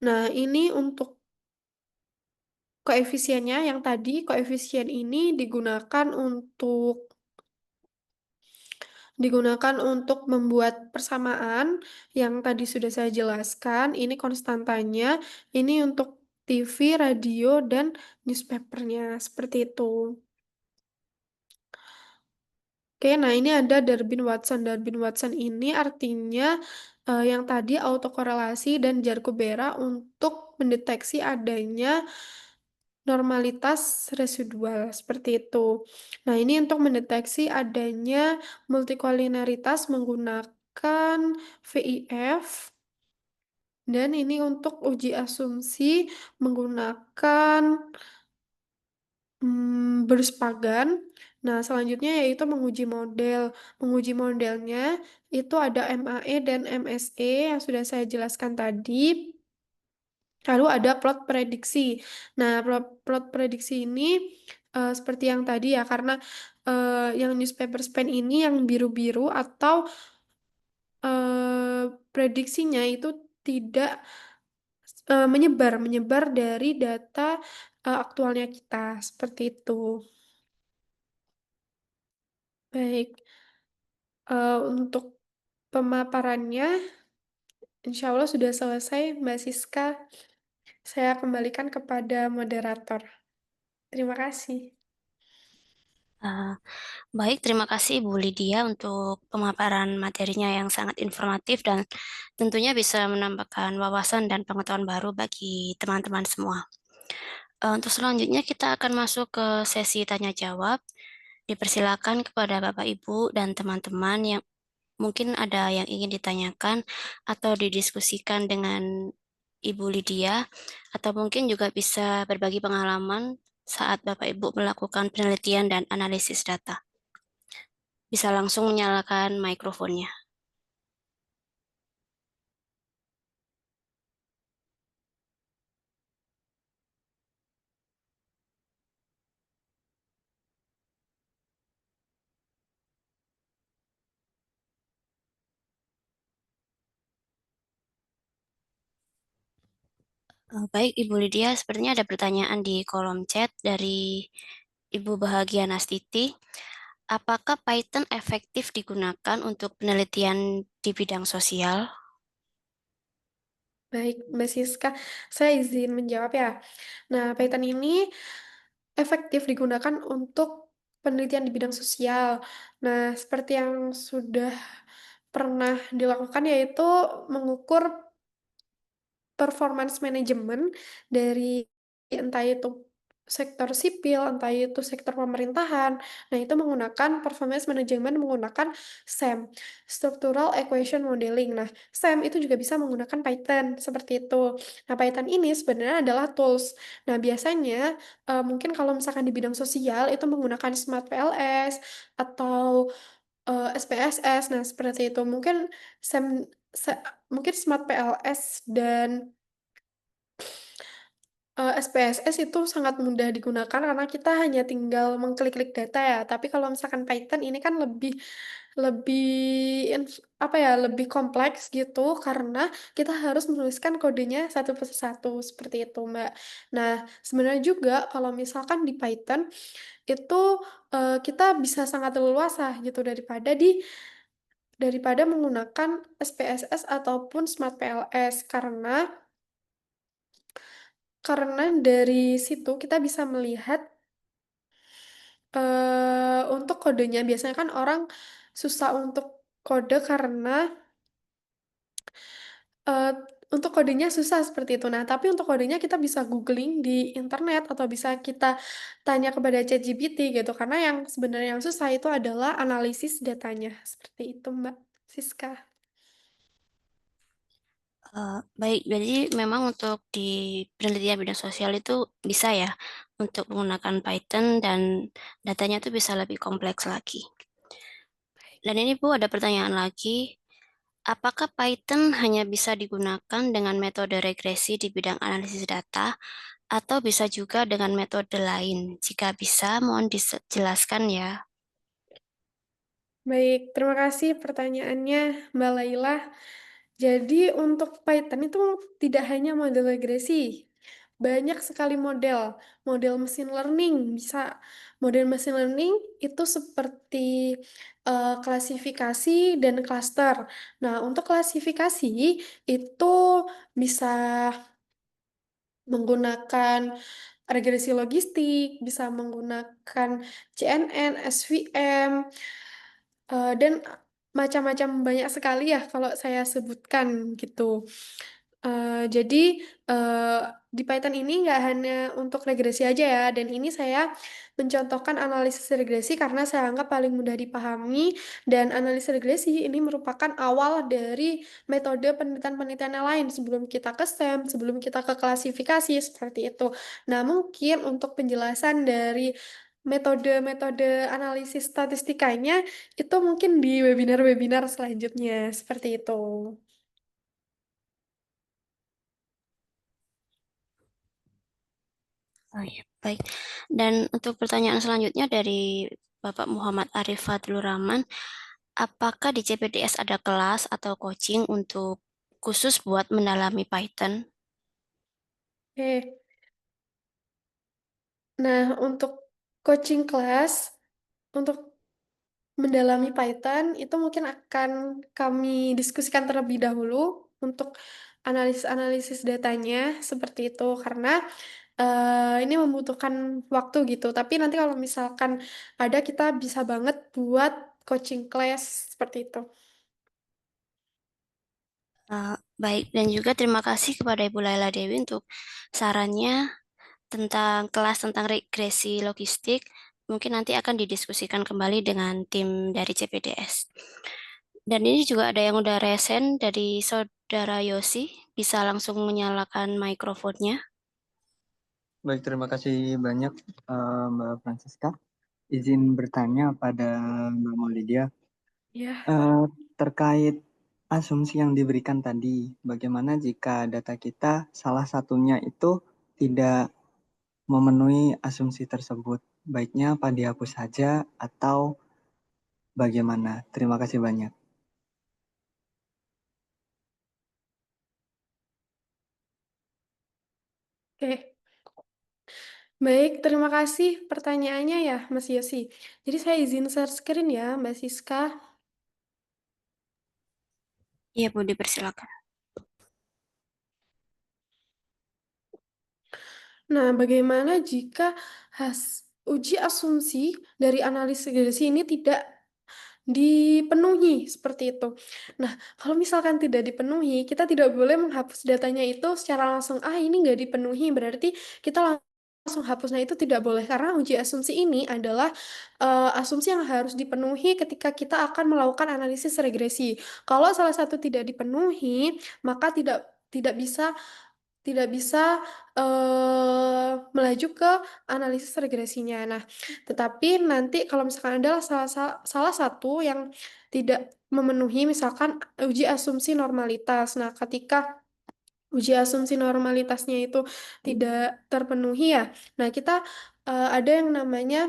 nah ini untuk koefisiennya yang tadi, koefisien ini digunakan untuk Digunakan untuk membuat persamaan yang tadi sudah saya jelaskan, ini konstantanya, ini untuk TV, radio, dan newspaper-nya, seperti itu. Oke, nah ini ada Darwin-Watson. Darwin-Watson ini artinya, yang tadi autokorelasi dan Jarkubera untuk mendeteksi adanya normalitas residual, seperti itu. Nah, ini untuk mendeteksi adanya multikolineritas menggunakan VIF, dan ini untuk uji asumsi menggunakan Berspagan. Nah, selanjutnya yaitu menguji model. Menguji modelnya itu ada MAE dan MSE yang sudah saya jelaskan tadi. Lalu ada plot prediksi. Nah, plot plot prediksi ini seperti yang tadi ya, karena yang newspaper span ini yang biru-biru atau prediksinya itu tidak menyebar menyebar dari data aktualnya kita, seperti itu. Baik, untuk pemaparannya insya Allah sudah selesai, Mbak Siska. Saya kembalikan kepada moderator. Terima kasih. Eh, Baik, terima kasih Ibu Lydia untuk pemaparan materinya yang sangat informatif dan tentunya bisa menambahkan wawasan dan pengetahuan baru bagi teman-teman semua. Untuk selanjutnya kita akan masuk ke sesi tanya jawab. Dipersilakan kepada Bapak Ibu dan teman-teman yang mungkin ada yang ingin ditanyakan atau didiskusikan dengan Ibu Lydia, atau mungkin juga bisa berbagi pengalaman saat Bapak Ibu melakukan penelitian dan analisis data. Bisa langsung menyalakan mikrofonnya. Baik, Ibu Lydia, sepertinya ada pertanyaan di kolom chat dari Ibu Bahagia Nastiti. Apakah Python efektif digunakan untuk penelitian di bidang sosial? Baik, Mbak Siska, saya izin menjawab ya. Nah, Python ini efektif digunakan untuk penelitian di bidang sosial. Nah, seperti yang sudah pernah dilakukan yaitu mengukur performance management dari entah itu sektor sipil, entah itu sektor pemerintahan. Nah, itu menggunakan performance management menggunakan SEM, Structural Equation Modeling. Nah, SEM itu juga bisa menggunakan Python, seperti itu. Nah, Python ini sebenarnya adalah tools. Nah, biasanya mungkin kalau misalkan di bidang sosial itu menggunakan Smart PLS atau SPSS. Nah, seperti itu. Mungkin SEM, mungkin Smart PLS dan SPSS itu sangat mudah digunakan karena kita hanya tinggal mengklik-klik data ya. Tapi kalau misalkan Python ini kan lebih lebih apa ya, lebih kompleks gitu karena kita harus menuliskan kodenya satu persatu seperti itu, Mbak. Nah, sebenarnya juga kalau misalkan di Python itu kita bisa sangat leluasa gitu daripada menggunakan SPSS ataupun Smart PLS karena dari situ kita bisa melihat untuk kodenya. Biasanya kan orang susah untuk kode karena eh, untuk kodenya susah seperti itu. Nah, tapi untuk kodenya kita bisa googling di internet atau bisa kita tanya kepada ChatGPT gitu. Karena yang sebenarnya yang susah itu adalah analisis datanya. Seperti itu, Mbak Siska. Baik, jadi memang untuk di penelitian bidang sosial itu bisa ya untuk menggunakan Python dan datanya itu bisa lebih kompleks lagi. Dan ini Bu ada pertanyaan lagi, apakah Python hanya bisa digunakan dengan metode regresi di bidang analisis data atau bisa juga dengan metode lain? Jika bisa, mohon dijelaskan ya. Baik, terima kasih pertanyaannya, Mbak Laila. Jadi untuk Python itu tidak hanya model regresi. banyak sekali model mesin learning. Bisa model mesin learning itu seperti klasifikasi dan klaster. Nah, untuk klasifikasi itu bisa menggunakan regresi logistik, bisa menggunakan CNN, SVM, dan macam-macam banyak sekali ya kalau saya sebutkan gitu. Jadi eh, di Python ini nggak hanya untuk regresi aja ya, dan ini saya mencontohkan analisis regresi karena saya anggap paling mudah dipahami, dan analisis regresi ini merupakan awal dari metode penelitian-penelitian yang lain sebelum kita ke STEM, sebelum kita ke klasifikasi seperti itu. Nah, mungkin untuk penjelasan dari metode-metode analisis statistikanya itu mungkin di webinar-webinar selanjutnya seperti itu. Oh iya, baik. Dan untuk pertanyaan selanjutnya dari Bapak Muhammad Arif Fadlur Rahman, apakah di CPDS ada kelas atau coaching untuk khusus buat mendalami Python? Oke. Nah, untuk coaching class, untuk mendalami Python, itu mungkin akan kami diskusikan terlebih dahulu untuk analisis-analisis datanya seperti itu, karena ini membutuhkan waktu gitu. Tapi nanti kalau misalkan ada, kita bisa banget buat coaching class seperti itu. Baik, dan juga terima kasih kepada Ibu Laila Dewi untuk sarannya tentang kelas tentang regresi logistik. Mungkin nanti akan didiskusikan kembali dengan tim dari CPDS. Dan ini juga ada yang udah resen dari Saudara Yosi. Bisa langsung menyalakan mikrofonnya. Baik, terima kasih banyak Mbak Francisca. Izin bertanya pada Mbak Maulidia Ya. eh, terkait asumsi yang diberikan tadi. Bagaimana jika data kita salah satunya itu tidak memenuhi asumsi tersebut? Baiknya apa dihapus saja atau bagaimana? Terima kasih banyak. Oke. Baik, terima kasih pertanyaannya ya, Mas Yosi. Jadi saya izin share screen ya, Mbak Siska. Iya, Bu, dipersilakan. Nah, bagaimana jika uji asumsi dari analisis regresi ini tidak dipenuhi seperti itu? Nah, kalau misalkan tidak dipenuhi, kita tidak boleh menghapus datanya itu secara langsung. Ah, ini nggak dipenuhi, berarti kita langsung hapus. Nah, itu tidak boleh karena uji asumsi ini adalah asumsi yang harus dipenuhi ketika kita akan melakukan analisis regresi. Kalau salah satu tidak dipenuhi, maka tidak bisa tidak bisa melaju ke analisis regresinya. Nah, tetapi nanti kalau misalkan adalah salah satu yang tidak memenuhi, misalkan uji asumsi normalitas. Nah, ketika uji asumsi normalitasnya itu tidak terpenuhi ya, nah kita ada yang namanya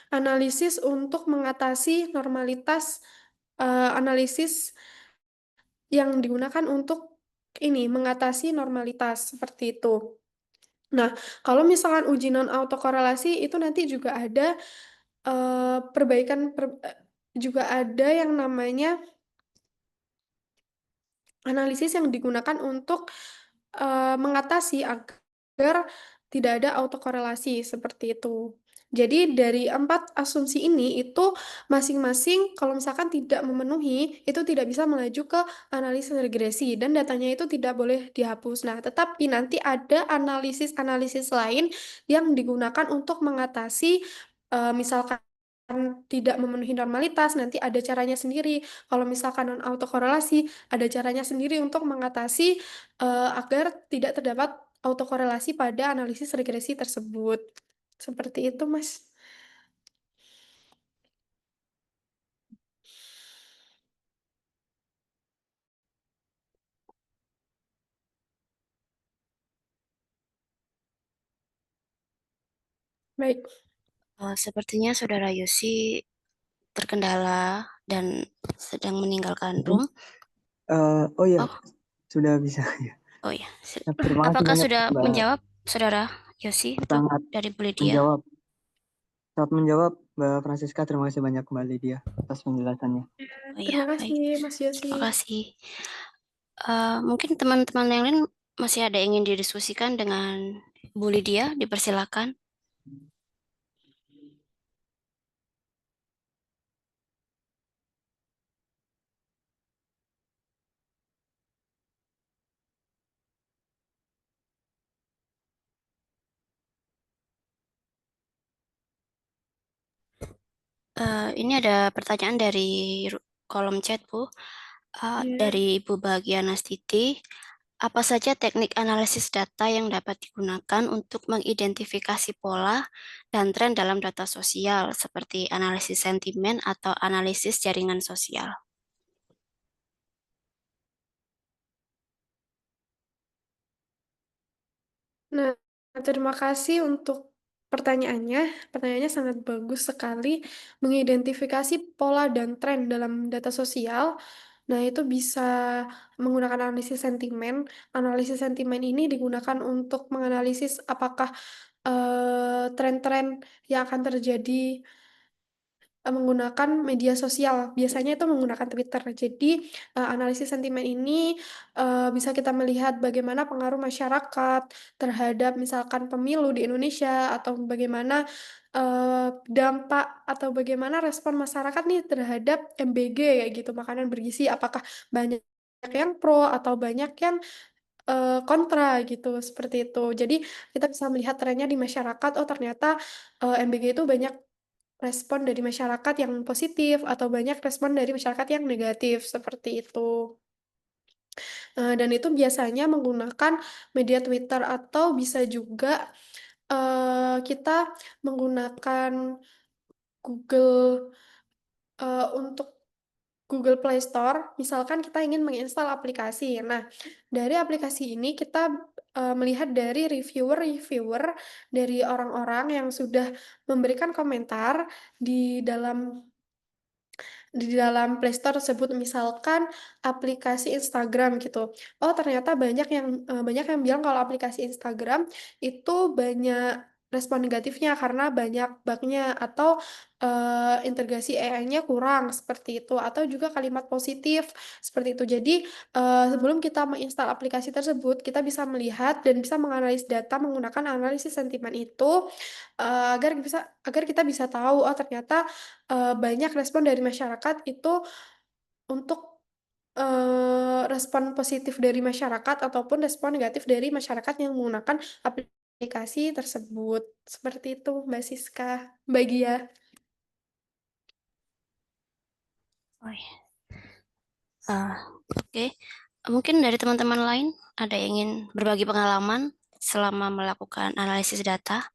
analisis untuk mengatasi normalitas, analisis yang digunakan untuk ini mengatasi normalitas seperti itu. Nah, kalau misalkan uji non autokorelasi itu nanti juga ada juga ada yang namanya analisis yang digunakan untuk mengatasi agar tidak ada autokorelasi seperti itu. Jadi dari empat asumsi ini itu masing-masing kalau misalkan tidak memenuhi itu tidak bisa melaju ke analisis regresi dan datanya itu tidak boleh dihapus. Nah, tetapi nanti ada analisis-analisis lain yang digunakan untuk mengatasi misalkan tidak memenuhi normalitas, nanti ada caranya sendiri. Kalau misalkan non autokorelasi, ada caranya sendiri untuk mengatasi agar tidak terdapat autokorelasi pada analisis regresi tersebut. Seperti itu, Mas. Baik. Sepertinya Saudara Yosi terkendala dan sedang meninggalkan room. Oh ya, Oh, sudah bisa ya. Oh ya, Ya, terima kasih apakah banyak sudah Mbak, menjawab, Saudara Yosi, untuk sangat dari Bu Lydia? menjawab. Saat menjawab, Mbak Francisca, terima kasih banyak Mbak Lydia atas penjelasannya. Oh ya, Terima baik. kasih, Mas Yosi. Terima kasih. Mungkin teman-teman yang lain masih ada yang ingin didiskusikan dengan Bu Lydia, dipersilakan. Ini ada pertanyaan dari kolom chat, Bu. Ya. Dari Ibu Bahagia Nastiti. Apa saja teknik analisis data yang dapat digunakan untuk mengidentifikasi pola dan tren dalam data sosial, seperti analisis sentimen atau analisis jaringan sosial? Nah, terima kasih untuk pertanyaannya. Pertanyaannya sangat bagus sekali. Mengidentifikasi pola dan tren dalam data sosial. Nah, itu bisa menggunakan analisis sentimen. Analisis sentimen ini digunakan untuk menganalisis apakah tren-tren yang akan terjadi menggunakan media sosial. Biasanya itu menggunakan Twitter. Jadi, analisis sentimen ini bisa kita melihat bagaimana pengaruh masyarakat terhadap misalkan pemilu di Indonesia atau bagaimana dampak atau bagaimana respon masyarakat nih terhadap MBG kayak gitu, makanan bergizi. Apakah banyak yang pro atau banyak yang kontra gitu, seperti itu. Jadi kita bisa melihat trennya di masyarakat, oh ternyata MBG itu banyak respon dari masyarakat yang positif atau banyak respon dari masyarakat yang negatif seperti itu. Dan itu biasanya menggunakan media Twitter atau bisa juga kita menggunakan Google untuk Google Play Store. Misalkan kita ingin menginstal aplikasi. Nah, dari aplikasi ini kita melihat dari reviewer-reviewer dari orang-orang yang sudah memberikan komentar di dalam Play Store tersebut, misalkan aplikasi Instagram gitu. Oh, ternyata banyak yang bilang kalau aplikasi Instagram itu banyak respon negatifnya karena banyak bugnya atau integrasi AI-nya kurang seperti itu atau juga kalimat positif seperti itu. Jadi sebelum kita menginstal aplikasi tersebut, kita bisa melihat dan bisa menganalisis data menggunakan analisis sentimen itu agar kita bisa tahu oh ternyata banyak respon dari masyarakat itu untuk respon positif dari masyarakat ataupun respon negatif dari masyarakat yang menggunakan aplikasi tersebut. Seperti itu, Mbak Siska, Mbak Gia. Oh ya. Oke, mungkin dari teman-teman lain ada yang ingin berbagi pengalaman selama melakukan analisis data.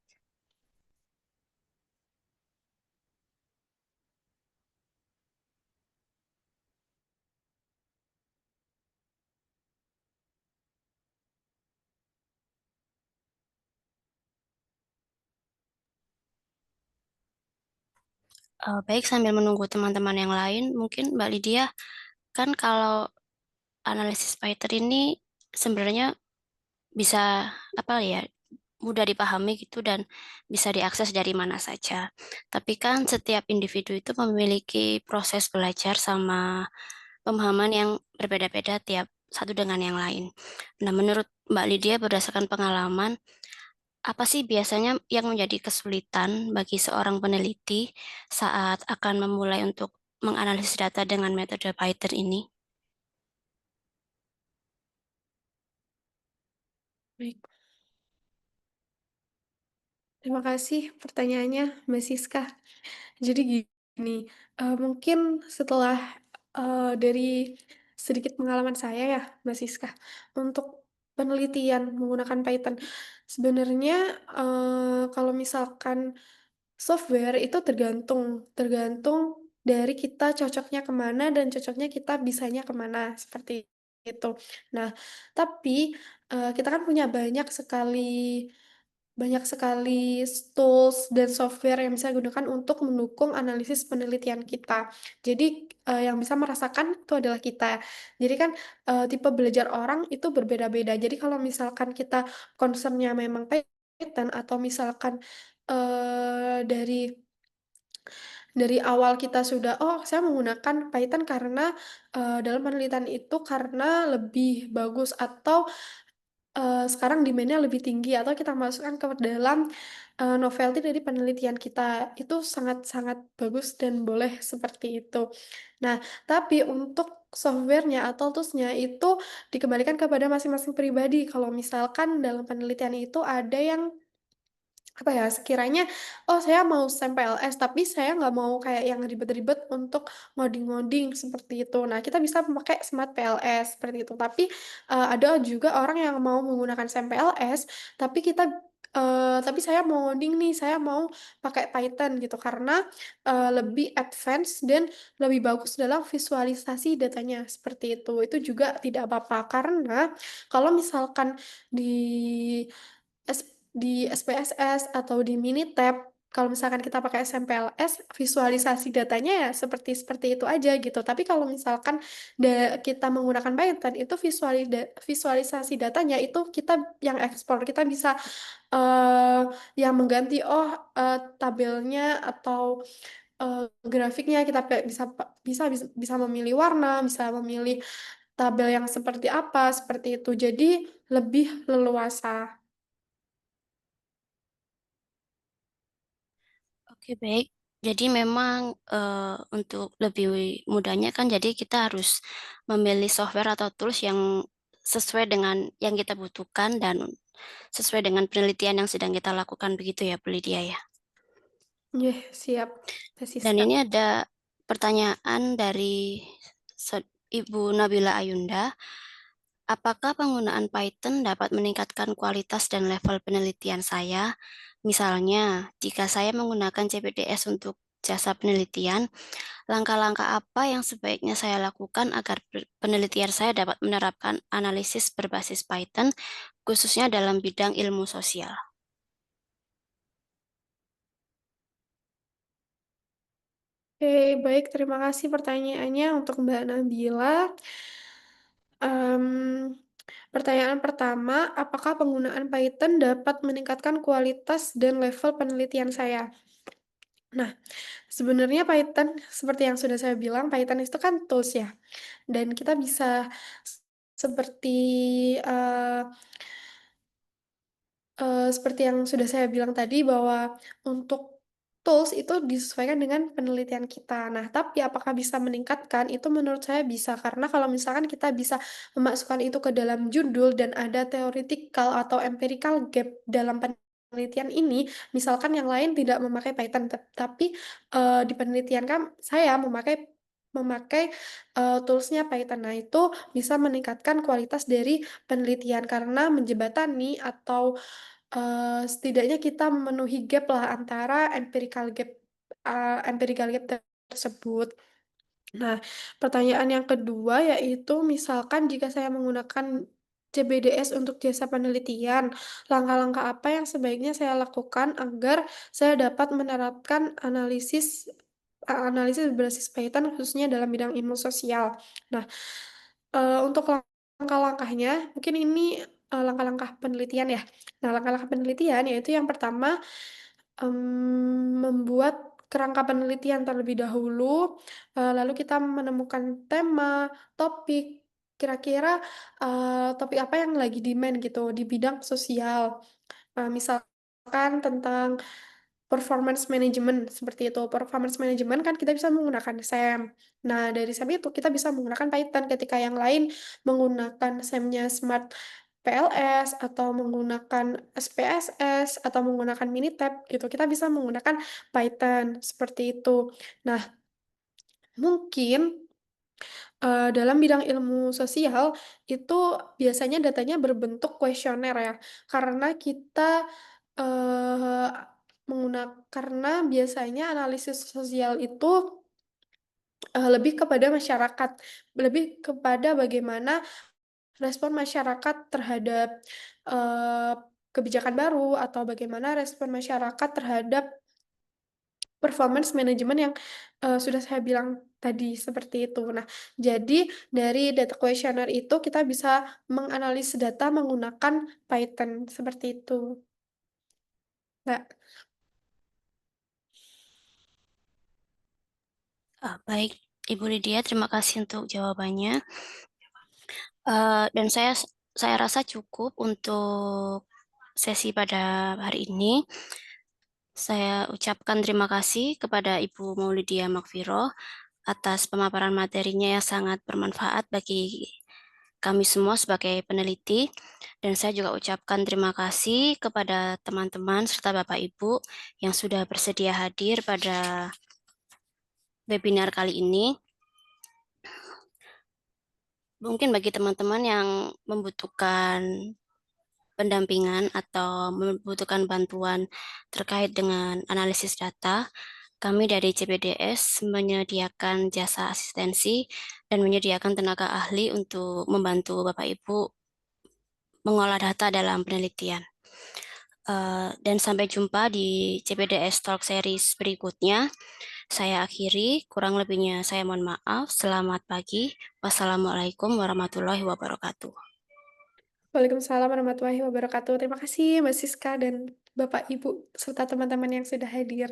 Baik, sambil menunggu teman-teman yang lain, mungkin Mbak Lydia, kan kalau analisis Python ini sebenarnya bisa apa ya, mudah dipahami gitu dan bisa diakses dari mana saja. Tapi kan setiap individu itu memiliki proses belajar sama pemahaman yang berbeda-beda tiap satu dengan yang lain. Nah, menurut Mbak Lydia berdasarkan pengalaman, apa sih biasanya yang menjadi kesulitan bagi seorang peneliti saat akan memulai untuk menganalisis data dengan metode Python ini? Baik. Terima kasih pertanyaannya, Mbak Siska. Jadi gini, mungkin setelah dari sedikit pengalaman saya ya, Mbak Siska, untuk penelitian menggunakan Python. Sebenarnya kalau misalkan software itu tergantung tergantung dari kita cocoknya kemana dan cocoknya kita bisanya kemana seperti itu. Nah, tapi kita kan punya banyak sekali banyak sekali tools dan software yang bisa digunakan untuk mendukung analisis penelitian kita. Jadi, yang bisa merasakan itu adalah kita. Jadi kan, tipe belajar orang itu berbeda-beda. Jadi kalau misalkan kita concern-nya memang Python atau misalkan, dari awal kita sudah, "Oh, saya menggunakan Python karena, dalam penelitian itu karena lebih bagus," atau, sekarang demand-nya lebih tinggi, atau kita masukkan ke dalam, novelty dari penelitian kita. Itu sangat-sangat bagus dan boleh seperti itu. Nah, tapi untuk software-nya atau tools-nya itu dikembalikan kepada masing-masing pribadi. Kalau misalkan dalam penelitian itu ada yang apa ya, sekiranya, "Oh, saya mau STEM PLS, tapi saya nggak mau kayak yang ribet-ribet untuk ngoding-ngoding," seperti itu. Nah, kita bisa memakai Smart PLS, seperti itu. Tapi, ada juga orang yang mau menggunakan STEM PLS, tapi saya mau ngoding nih, saya mau pakai Python gitu, karena, lebih advance dan lebih bagus dalam visualisasi datanya, seperti itu. Itu juga tidak apa-apa, karena kalau misalkan di S di SPSS atau di Minitab, kalau misalkan kita pakai SMPLS, visualisasi datanya ya seperti seperti itu aja gitu. Tapi kalau misalkan kita menggunakan Python, itu visualisasi datanya itu kita yang ekspor, kita bisa, eee, yang mengganti, tabelnya atau, grafiknya kita bisa memilih warna, bisa memilih tabel yang seperti apa, seperti itu. Jadi lebih leluasa. Oke, baik. Jadi memang, untuk lebih mudahnya kan jadi kita harus memilih software atau tools yang sesuai dengan yang kita butuhkan dan sesuai dengan penelitian yang sedang kita lakukan begitu ya, Bu Lydia ya? Iya, siap, Teh Dan Siska. ini ada pertanyaan dari Ibu Nabila Ayunda, apakah penggunaan Python dapat meningkatkan kualitas dan level penelitian saya? Misalnya, jika saya menggunakan CPDS untuk jasa penelitian, langkah-langkah apa yang sebaiknya saya lakukan agar penelitian saya dapat menerapkan analisis berbasis Python, khususnya dalam bidang ilmu sosial? Oke, baik, terima kasih pertanyaannya untuk Mbak Nabila. Mmm, Pertanyaan pertama, apakah penggunaan Python dapat meningkatkan kualitas dan level penelitian saya? Nah, sebenarnya Python, seperti yang sudah saya bilang, Python itu kan tools ya, dan kita bisa seperti, eee seperti yang sudah saya bilang tadi bahwa untuk tools itu disesuaikan dengan penelitian kita. Nah, tapi apakah bisa meningkatkan? Itu menurut saya bisa, karena kalau misalkan kita bisa memasukkan itu ke dalam judul dan ada theoretical atau empirical gap dalam penelitian ini, misalkan yang lain tidak memakai Python, tapi, di penelitian kan saya memakai, tools-nya Python. Nah, itu bisa meningkatkan kualitas dari penelitian karena menjembatani atau setidaknya kita memenuhi gap-lah antara empirical gap tersebut. Nah, pertanyaan yang kedua yaitu misalkan jika saya menggunakan CPDS untuk jasa penelitian, langkah-langkah apa yang sebaiknya saya lakukan agar saya dapat menerapkan analisis berbasis Python khususnya dalam bidang ilmu sosial. Nah, untuk langkah-langkahnya, mungkin ini, langkah-langkah penelitian ya. Nah, langkah-langkah penelitian yaitu yang pertama, membuat kerangka penelitian terlebih dahulu, lalu kita menemukan tema, topik, kira-kira, topik apa yang lagi demand gitu di bidang sosial. Misalkan tentang performance management, seperti itu. Performance management kan kita bisa menggunakan SAM. Nah, dari SAM itu kita bisa menggunakan Python, ketika yang lain menggunakan SAM-nya Smart PLS, atau menggunakan SPSS, atau menggunakan Minitab gitu, kita bisa menggunakan Python, seperti itu. Nah, mungkin dalam bidang ilmu sosial, itu biasanya datanya berbentuk kuesioner ya, karena kita, eee, karena biasanya analisis sosial itu, lebih kepada masyarakat, lebih kepada bagaimana respon masyarakat terhadap, kebijakan baru atau bagaimana respon masyarakat terhadap performance manajemen yang, sudah saya bilang tadi, seperti itu. Nah, jadi dari data questionnaire itu kita bisa menganalisis data menggunakan Python, seperti itu, Mbak. Baik, Ibu Lydia, terima kasih untuk jawabannya. Dan saya rasa cukup untuk sesi pada hari ini. Saya ucapkan terima kasih kepada Ibu Maulidia Makfiro atas pemaparan materinya yang sangat bermanfaat bagi kami semua sebagai peneliti. Dan saya juga ucapkan terima kasih kepada teman-teman serta Bapak Ibu yang sudah bersedia hadir pada webinar kali ini. Mungkin bagi teman-teman yang membutuhkan pendampingan atau membutuhkan bantuan terkait dengan analisis data, kami dari CPDS menyediakan jasa asistensi dan menyediakan tenaga ahli untuk membantu Bapak Ibu mengolah data dalam penelitian. Dan sampai jumpa di CPDS Talk Series berikutnya. Saya akhiri, kurang lebihnya saya mohon maaf. Selamat pagi. Wassalamualaikum warahmatullahi wabarakatuh. Waalaikumsalam warahmatullahi wabarakatuh. Terima kasih Mbak Siska dan Bapak Ibu serta teman-teman yang sudah hadir.